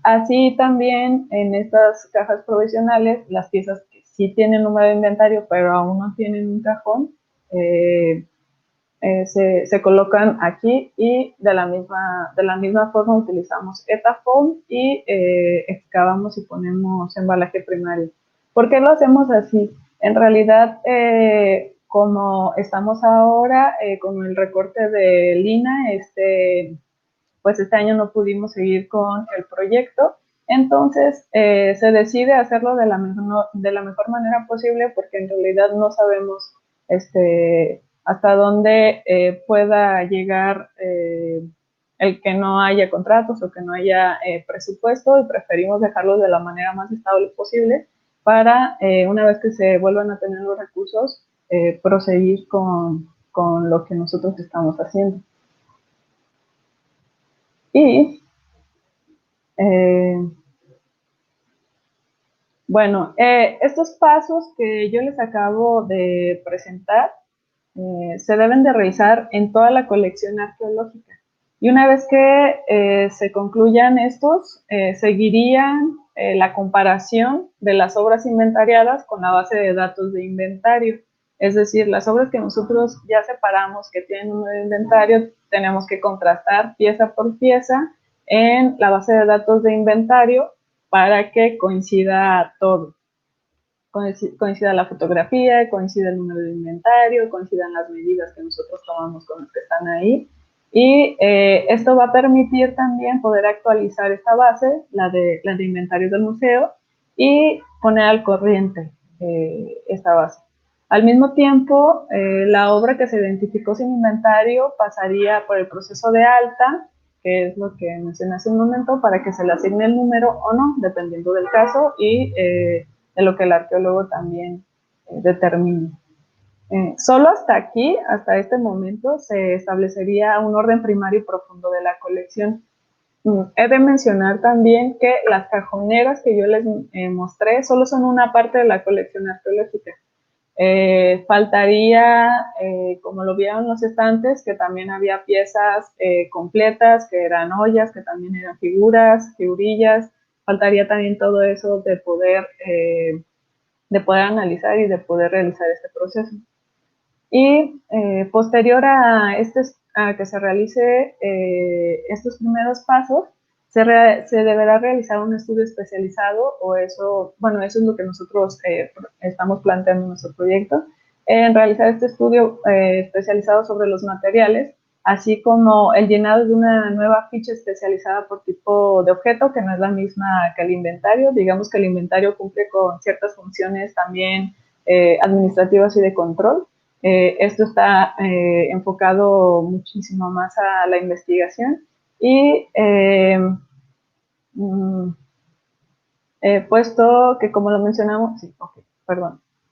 Así también en estas cajas provisionales, las piezas que sí tienen número de inventario pero aún no tienen un cajón, se colocan aquí y de la misma forma utilizamos etafón y excavamos y ponemos embalaje primario. ¿Por qué lo hacemos así? En realidad, como estamos ahora con el recorte de Lina, pues este año no pudimos seguir con el proyecto, Entonces, se decide hacerlo de la mejor manera posible porque en realidad no sabemos hasta dónde pueda llegar el que no haya contratos o que no haya presupuesto, y preferimos dejarlo de la manera más estable posible para, una vez que se vuelvan a tener los recursos, proseguir con lo que nosotros estamos haciendo. Y bueno, estos pasos que yo les acabo de presentar se deben de realizar en toda la colección arqueológica. Y una vez que se concluyan estos, seguirían la comparación de las obras inventariadas con la base de datos de inventario. Es decir, las obras que nosotros ya separamos que tienen un inventario, tenemos que contrastar pieza por pieza en la base de datos de inventario para que coincida todo. Coincida la fotografía, coincida el número de inventario, coincidan las medidas que nosotros tomamos con los que están ahí. Y esto va a permitir también poder actualizar esta base, la de inventario del museo, y poner al corriente esta base. Al mismo tiempo, la obra que se identificó sin inventario pasaría por el proceso de alta, que es lo que mencioné hace un momento, para que se le asigne el número o no, dependiendo del caso, y de lo que el arqueólogo también determine. Solo hasta aquí, hasta este momento, se establecería un orden primario y profundo de la colección. He de mencionar también que las cajoneras que yo les mostré solo son una parte de la colección arqueológica. Faltaría, como lo vieron los estantes, que también había piezas completas, que eran ollas, que también eran figurillas. Faltaría también todo eso de poder analizar y de poder realizar este proceso. Y posterior a que se realice estos primeros pasos, se deberá realizar un estudio especializado, o eso es lo que nosotros estamos planteando en nuestro proyecto, en realizar este estudio especializado sobre los materiales, así como el llenado de una nueva ficha especializada por tipo de objeto, que no es la misma que el inventario. Digamos que el inventario cumple con ciertas funciones también administrativas y de control. Esto está enfocado muchísimo más a la investigación y puesto que, como lo mencionamos,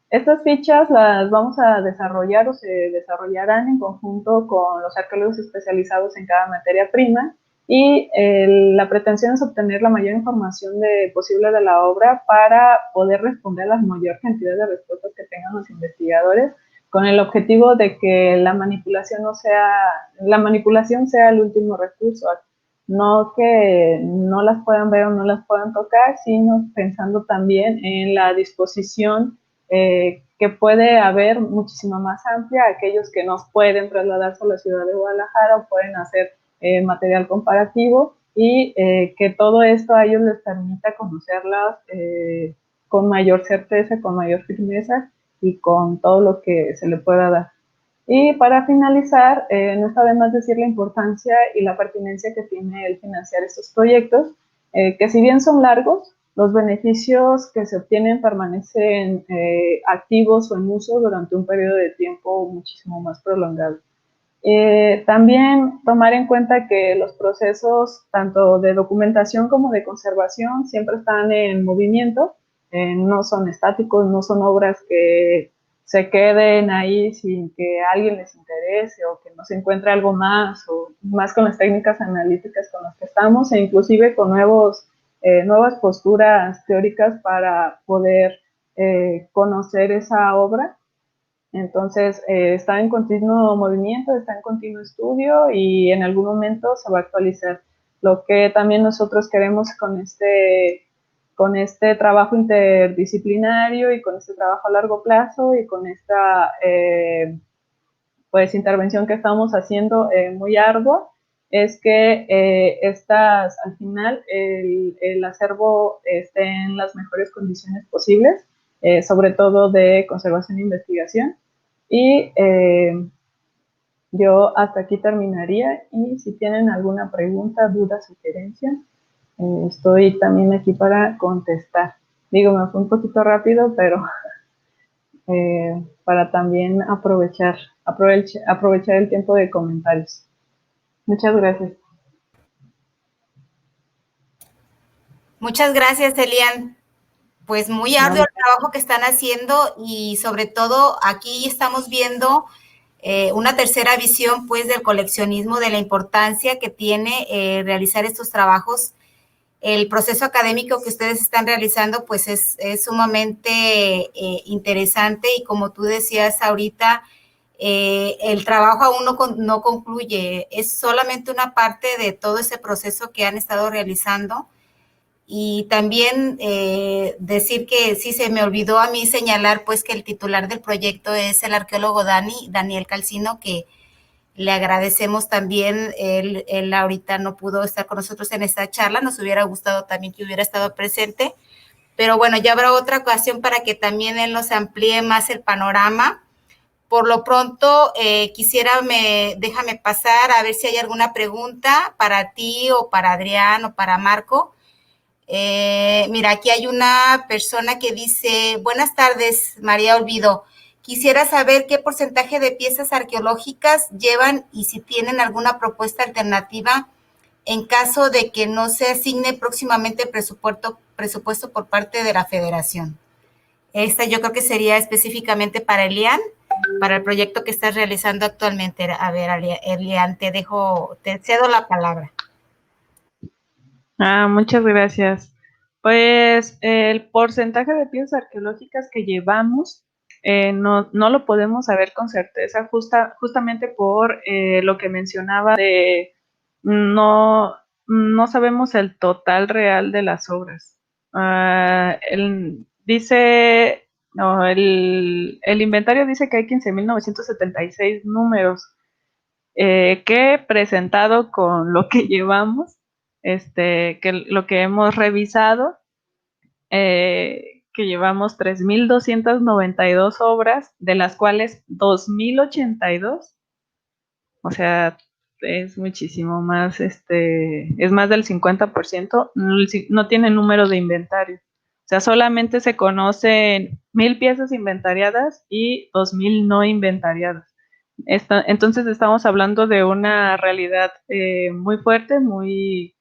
estas fichas las vamos a desarrollar o se desarrollarán en conjunto con los arqueólogos especializados en cada materia prima, y la pretensión es obtener la mayor información posible de la obra para poder responder a la mayor cantidad de respuestas que tengan los investigadores, con el objetivo de que la manipulación sea el último recurso, no que no las puedan ver o no las puedan tocar, sino pensando también en la disposición que puede haber muchísimo más amplia a aquellos que no pueden trasladarse a la ciudad de Guadalajara o pueden hacer material comparativo, y que todo esto a ellos les permita conocerlas con mayor certeza, con mayor firmeza y con todo lo que se le pueda dar. Y para finalizar, no está de más decir la importancia y la pertinencia que tiene el financiar estos proyectos, que si bien son largos, los beneficios que se obtienen permanecen activos o en uso durante un periodo de tiempo muchísimo más prolongado. También tomar en cuenta que los procesos tanto de documentación como de conservación siempre están en movimiento, no son estáticos, no son obras que se queden ahí sin que a alguien les interese o que no se encuentre algo más, o más con las técnicas analíticas con las que estamos, e inclusive con nuevas posturas teóricas para poder conocer esa obra. Entonces, está en continuo movimiento, está en continuo estudio, y en algún momento se va a actualizar. Lo que también nosotros queremos con este trabajo interdisciplinario y con este trabajo a largo plazo y con esta intervención que estamos haciendo muy ardua, es que al final el acervo esté en las mejores condiciones posibles, sobre todo de conservación e investigación. Y yo hasta aquí terminaría, y si tienen alguna pregunta, duda, sugerencia. Estoy también aquí para contestar. Digo, me fue un poquito rápido, pero para también aprovechar el tiempo de comentarios. Muchas gracias. Muchas gracias, Elian. Pues muy arduo el trabajo que están haciendo y sobre todo aquí estamos viendo una tercera visión pues del coleccionismo, de la importancia que tiene realizar estos trabajos. El proceso académico que ustedes están realizando pues es sumamente interesante y como tú decías ahorita, el trabajo aún no concluye, es solamente una parte de todo ese proceso que han estado realizando. Y también decir que sí se me olvidó a mí señalar pues que el titular del proyecto es el arqueólogo Daniel Calcino, que le agradecemos también, él ahorita no pudo estar con nosotros en esta charla, nos hubiera gustado también que hubiera estado presente, pero bueno, ya habrá otra ocasión para que también él nos amplíe más el panorama. Por lo pronto, déjame pasar a ver si hay alguna pregunta para ti o para Adrián o para Marco. Mira, aquí hay una persona que dice, buenas tardes, María Olvido. Quisiera saber qué porcentaje de piezas arqueológicas llevan y si tienen alguna propuesta alternativa en caso de que no se asigne próximamente presupuesto por parte de la Federación. Esta yo creo que sería específicamente para Elian, para el proyecto que estás realizando actualmente. A ver, Elian, te cedo la palabra. Muchas gracias. Pues el porcentaje de piezas arqueológicas que llevamos no lo podemos saber con certeza, justamente por lo que mencionaba de no sabemos el total real de las obras. El inventario dice que hay 15.976 números que presentado con lo que llevamos, que lo que hemos revisado, que llevamos 3.292 obras, de las cuales 2.082, o sea, es muchísimo más, es más del 50%, no tiene número de inventario. O sea, solamente se conocen 1.000 piezas inventariadas y 2.000 no inventariadas. Entonces estamos hablando de una realidad muy fuerte, muy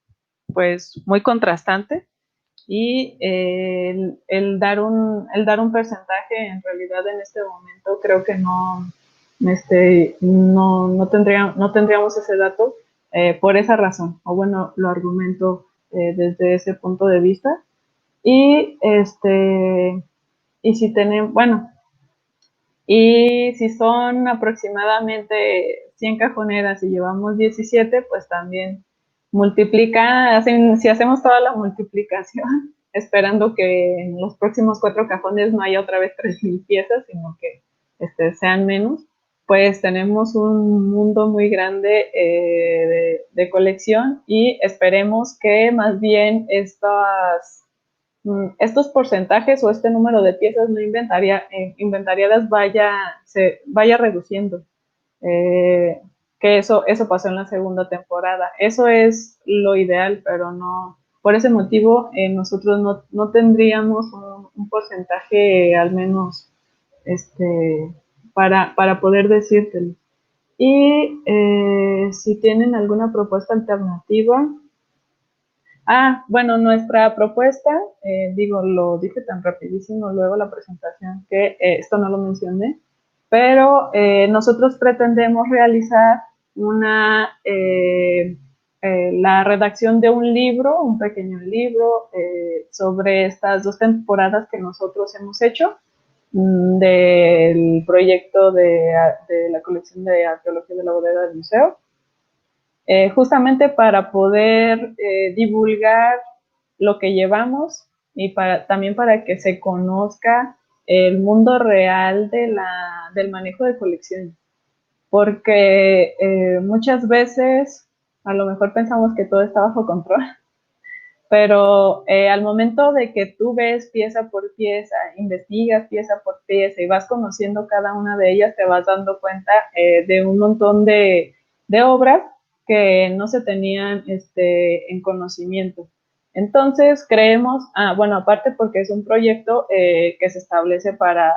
contrastante, y el dar un porcentaje en realidad en este momento creo que no tendríamos ese dato por esa razón, o bueno, lo argumento desde ese punto de vista. Y y si son aproximadamente 100 cajoneras y llevamos 17, pues también si hacemos toda la multiplicación, esperando que en los próximos 4 cajones no haya otra vez 3.000 piezas, sino que sean menos, pues tenemos un mundo muy grande de colección, y esperemos que más bien estos porcentajes o este número de piezas no inventariadas se vaya reduciendo. Que eso pasó en la segunda temporada. Eso es lo ideal, pero no, por ese motivo nosotros no tendríamos un porcentaje al menos para poder decírtelo. Y si tienen alguna propuesta alternativa. Bueno, nuestra propuesta, lo dije tan rapidísimo luego la presentación que esto no lo mencioné, pero nosotros pretendemos realizar la redacción de un pequeño libro sobre estas 2 temporadas que nosotros hemos hecho del proyecto de la colección de arqueología de la bodega del museo. Justamente para poder divulgar lo que llevamos y también para que se conozca el mundo real del manejo de colecciones. Porque muchas veces a lo mejor pensamos que todo está bajo control, pero al momento de que tú ves pieza por pieza, investigas pieza por pieza y vas conociendo cada una de ellas, te vas dando cuenta de un montón de obras que no se tenían en conocimiento. Entonces creemos, bueno, aparte porque es un proyecto que se establece para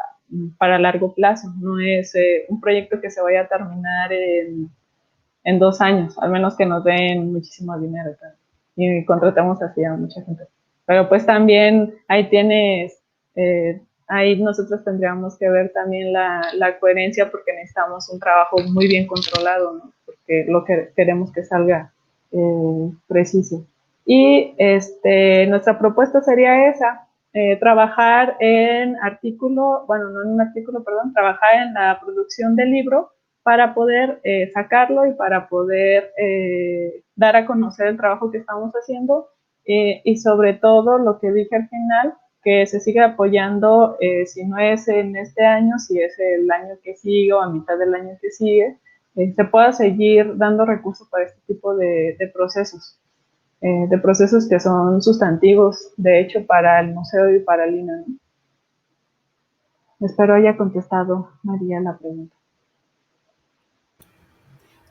largo plazo, no es un proyecto que se vaya a terminar en 2 años, al menos que nos den muchísimo dinero y contratamos así a mucha gente. Pero pues también ahí tienes, ahí nosotros tendríamos que ver también la coherencia, porque necesitamos un trabajo muy bien controlado, ¿no? Porque lo que queremos que salga preciso. Y nuestra propuesta sería esa, trabajar en artículo, bueno, no en un artículo, perdón, trabajar en la producción del libro para poder sacarlo y para poder dar a conocer el trabajo que estamos haciendo, y sobre todo lo que dije al final, que se siga apoyando, si no es en este año, si es el año que sigue o a mitad del año que sigue, se pueda seguir dando recursos para este tipo de procesos que son sustantivos, de hecho, para el museo y para el INA, ¿no? Espero haya contestado, María, la pregunta.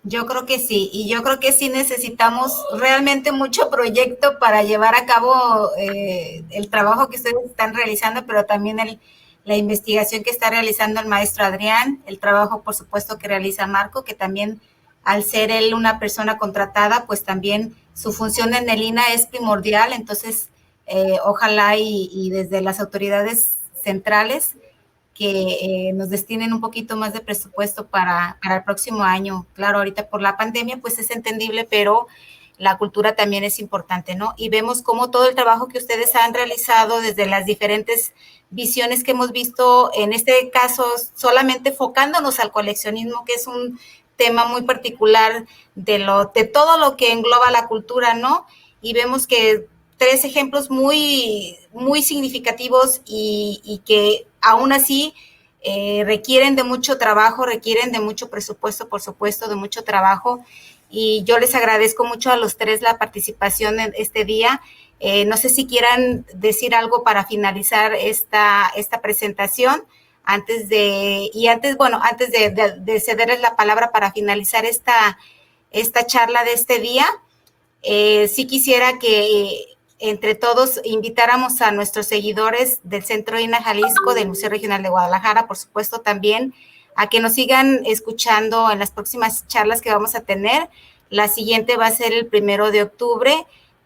Yo creo que sí, y yo creo que sí necesitamos realmente mucho proyecto para llevar a cabo el trabajo que ustedes están realizando, pero también la investigación que está realizando el maestro Adrián, el trabajo, por supuesto, que realiza Marco, que también, al ser él una persona contratada, pues también su función en el INA es primordial. Entonces, ojalá y desde las autoridades centrales que nos destinen un poquito más de presupuesto para el próximo año. Claro, ahorita por la pandemia, pues es entendible, pero la cultura también es importante, ¿no? Y vemos cómo todo el trabajo que ustedes han realizado desde las diferentes visiones que hemos visto, en este caso, solamente enfocándonos al coleccionismo, que es un tema muy particular de todo lo que engloba la cultura, ¿no? Y vemos que 3 ejemplos muy, muy significativos y que aún así requieren de mucho trabajo, requieren de mucho presupuesto, por supuesto, de mucho trabajo. Y yo les agradezco mucho a los 3 la participación en este día. No sé si quieran decir algo para finalizar esta presentación. Antes de cederles la palabra para finalizar esta charla de este día, sí quisiera que entre todos invitáramos a nuestros seguidores del Centro INA Jalisco, del Museo Regional de Guadalajara, por supuesto también, a que nos sigan escuchando en las próximas charlas que vamos a tener. La siguiente va a ser el 1 de octubre,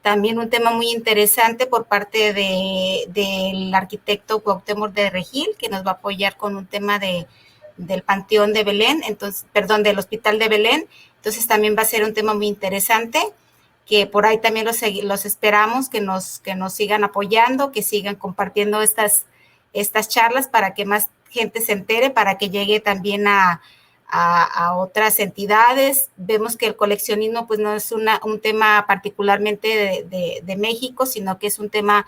también un tema muy interesante por parte del arquitecto Cuauhtémoc de Regil, que nos va a apoyar con un tema del Panteón de Belén, entonces, perdón, del Hospital de Belén. Entonces también va a ser un tema muy interesante, que por ahí también los esperamos, que nos sigan apoyando, que sigan compartiendo estas charlas para que más gente se entere, para que llegue también a otras entidades. Vemos que el coleccionismo pues no es un tema particularmente de México, sino que es un tema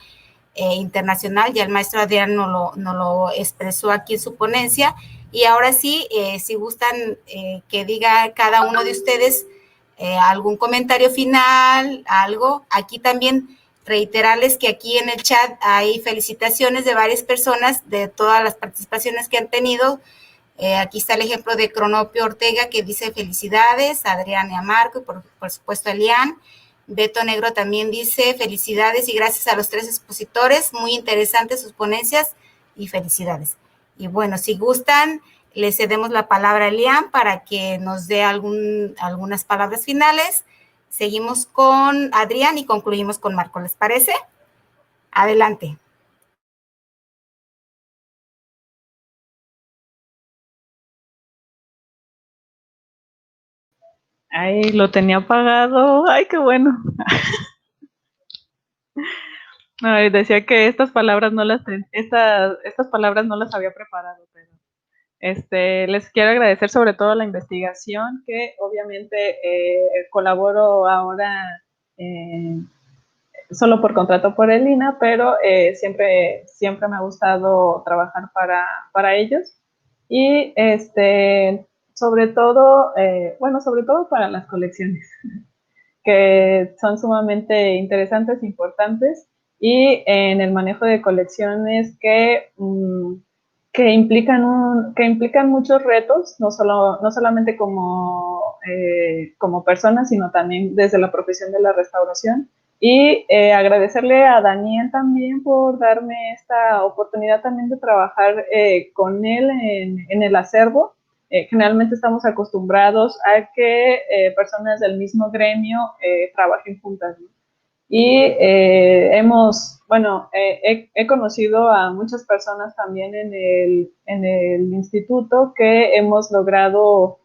internacional. Ya el maestro Adrián nos lo expresó aquí en su ponencia. Y ahora sí, si gustan que diga cada uno de ustedes algún comentario final, algo. Aquí también reiterarles que aquí en el chat hay felicitaciones de varias personas de todas las participaciones que han tenido. Aquí está el ejemplo de Cronopio Ortega, que dice felicidades, a Adrián y a Marco, y por supuesto a Elian. Beto Negro también dice felicidades y gracias a los 3 expositores, muy interesantes sus ponencias y felicidades. Y bueno, si gustan, le cedemos la palabra a Elian para que nos dé algunas palabras finales. Seguimos con Adrián y concluimos con Marco, ¿les parece? Adelante. Ay, lo tenía apagado. Ay, qué bueno. No, decía que estas palabras no las había preparado, pero les quiero agradecer sobre todo la investigación, que obviamente colaboro ahora solo por contrato por el INA, pero siempre me ha gustado trabajar para ellos. Y sobre todo para las colecciones, que son sumamente interesantes, importantes, y en el manejo de colecciones que implican muchos retos, no solamente como personas, sino también desde la profesión de la restauración, Y agradecerle a Daniel también por darme esta oportunidad también de trabajar con él en el acervo. Generalmente estamos acostumbrados a que personas del mismo gremio trabajen juntas, ¿no? Y he conocido a muchas personas también en el instituto que hemos logrado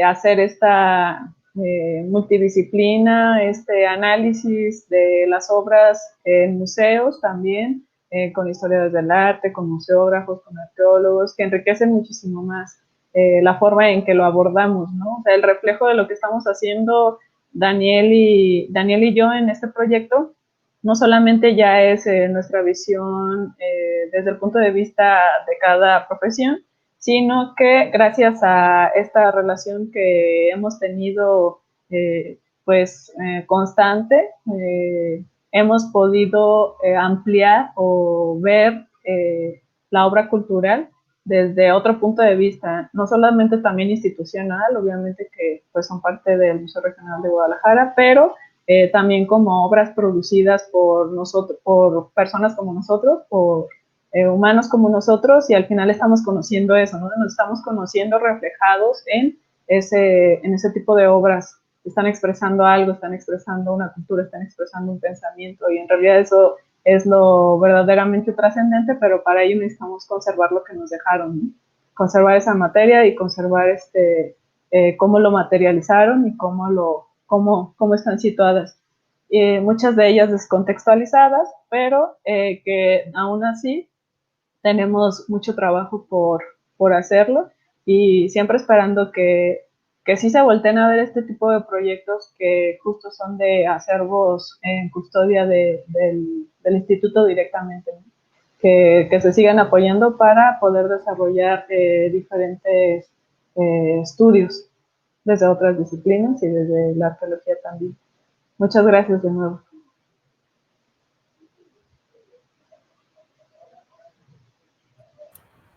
hacer esta multidisciplina, este análisis de las obras en museos también, con historiadores del arte, con museógrafos, con arqueólogos, que enriquecen muchísimo más la forma en que lo abordamos, ¿no? O sea, el reflejo de lo que estamos haciendo Daniel y yo en este proyecto no solamente ya es nuestra visión desde el punto de vista de cada profesión, sino que gracias a esta relación que hemos tenido constante, hemos podido ampliar o ver la obra cultural desde otro punto de vista, no solamente también institucional, obviamente que pues son parte del Museo Regional de Guadalajara, pero también como obras producidas por nosotros, por personas como nosotros, por humanos como nosotros, y al final estamos conociendo eso, ¿no? Nos estamos conociendo reflejados en ese tipo de obras. Están expresando algo, están expresando una cultura, están expresando un pensamiento, y en realidad eso es lo verdaderamente trascendente, pero para ello necesitamos conservar lo que nos dejaron, ¿no? Conservar esa materia y conservar cómo lo materializaron y cómo están situadas. Muchas de ellas descontextualizadas, pero que aún así tenemos mucho trabajo por hacerlo, y siempre esperando que sí se volteen a ver este tipo de proyectos que justo son de acervos en custodia del instituto directamente, ¿no? Que se sigan apoyando para poder desarrollar diferentes estudios desde otras disciplinas y desde la arqueología también. Muchas gracias de nuevo.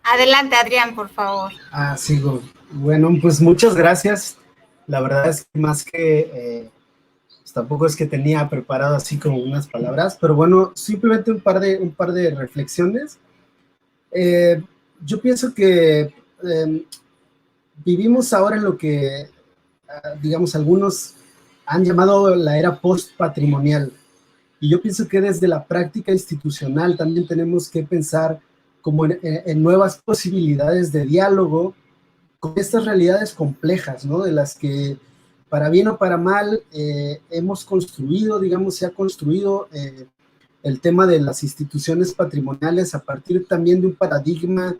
Adelante, Adrián, por favor. Sigo. Bueno, pues muchas gracias. La verdad es que más que pues tampoco es que tenía preparado así como unas palabras, pero bueno, simplemente un par de reflexiones. Yo pienso que vivimos ahora en lo que, digamos, algunos han llamado la era post-patrimonial. Y yo pienso que desde la práctica institucional también tenemos que pensar como en nuevas posibilidades de diálogo con estas realidades complejas, ¿no? De las que, para bien o para mal, hemos construido, digamos, se ha construido el tema de las instituciones patrimoniales a partir también de un paradigma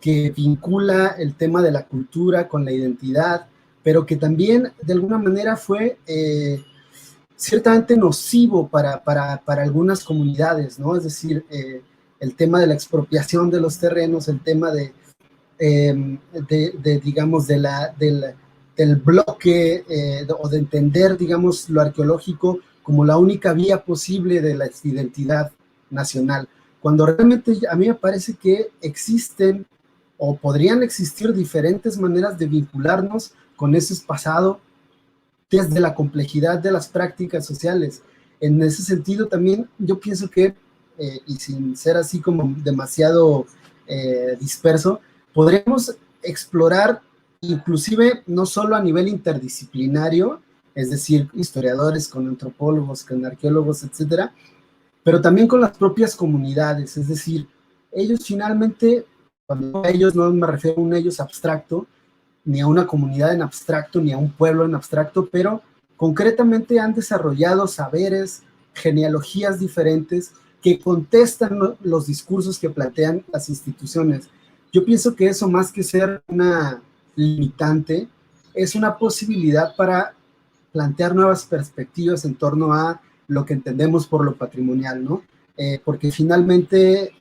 que vincula el tema de la cultura con la identidad, pero que también de alguna manera fue ciertamente nocivo para algunas comunidades, ¿no? Es decir, el tema de la expropiación de los terrenos, el tema digamos, del bloque o de entender, digamos, lo arqueológico como la única vía posible de la identidad nacional, cuando realmente a mí me parece que existen o podrían existir diferentes maneras de vincularnos con ese pasado desde la complejidad de las prácticas sociales. En ese sentido también yo pienso que, y sin ser así como demasiado disperso, podríamos explorar inclusive no solo a nivel interdisciplinario, es decir, historiadores con antropólogos, con arqueólogos, etcétera, pero también con las propias comunidades, es decir, ellos finalmente, cuando a ellos no me refiero a un ellos abstracto, ni a una comunidad en abstracto, ni a un pueblo en abstracto, pero concretamente han desarrollado saberes, genealogías diferentes que contestan los discursos que plantean las instituciones. Yo pienso que eso, más que ser una limitante, es una posibilidad para plantear nuevas perspectivas en torno a lo que entendemos por lo patrimonial, ¿no? Porque finalmente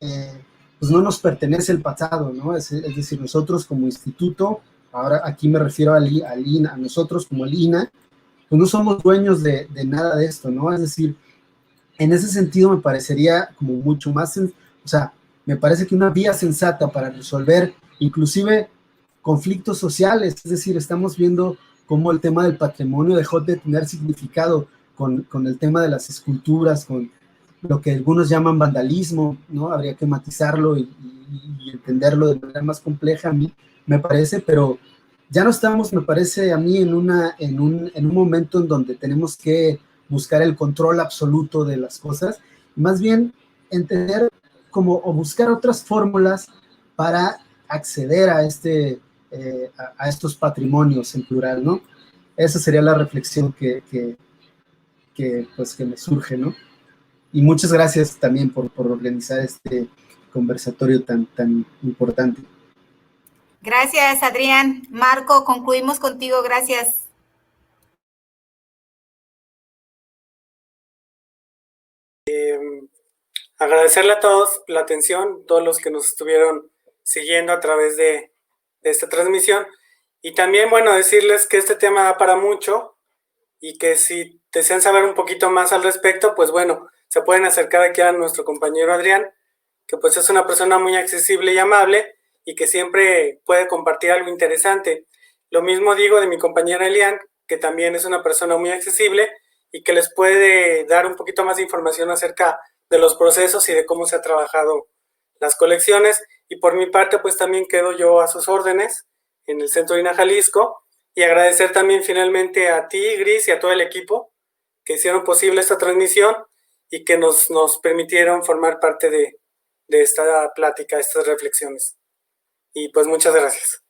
pues no nos pertenece el pasado, ¿no? Es decir, nosotros como instituto, ahora aquí me refiero al INA, a nosotros como el INA, pues no somos dueños de nada de esto, ¿no? Es decir, en ese sentido me parecería como mucho más, o sea, me parece que una vía sensata para resolver inclusive conflictos sociales, es decir, estamos viendo cómo el tema del patrimonio dejó de tener significado con el tema de las esculturas, con lo que algunos llaman vandalismo, ¿no? Habría que matizarlo y entenderlo de manera más compleja, a mí me parece, pero ya no estamos, me parece a mí, en un momento en donde tenemos que buscar el control absoluto de las cosas, más bien entender o buscar otras fórmulas para acceder a estos patrimonios en plural, ¿no? Esa sería la reflexión que me surge, ¿no? Y muchas gracias también por organizar este conversatorio tan importante. Gracias, Adrián. Marco, concluimos contigo. Gracias. Agradecerle a todos la atención, todos los que nos estuvieron siguiendo a través de esta transmisión. Y también, bueno, decirles que este tema da para mucho y que si desean saber un poquito más al respecto, pues bueno, se pueden acercar aquí a nuestro compañero Adrián, que pues es una persona muy accesible y amable y que siempre puede compartir algo interesante. Lo mismo digo de mi compañera Elian, que también es una persona muy accesible y que les puede dar un poquito más de información acerca de los procesos y de cómo se ha trabajado las colecciones. Y por mi parte, pues también quedo yo a sus órdenes en el Centro INAH Jalisco, y agradecer también finalmente a ti, Gris, y a todo el equipo que hicieron posible esta transmisión y que nos permitieron formar parte de esta plática, estas reflexiones. Y pues muchas gracias.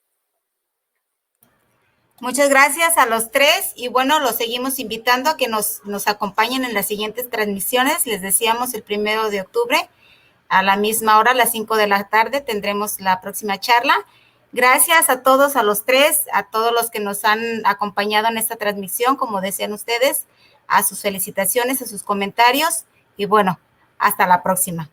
Muchas gracias a los tres y bueno, los seguimos invitando a que nos acompañen en las siguientes transmisiones. Les decíamos el 1 de octubre a la misma hora, a las 5 de la tarde, tendremos la próxima charla. Gracias a todos, a los tres, a todos los que nos han acompañado en esta transmisión, como decían ustedes, a sus felicitaciones, a sus comentarios y bueno, hasta la próxima.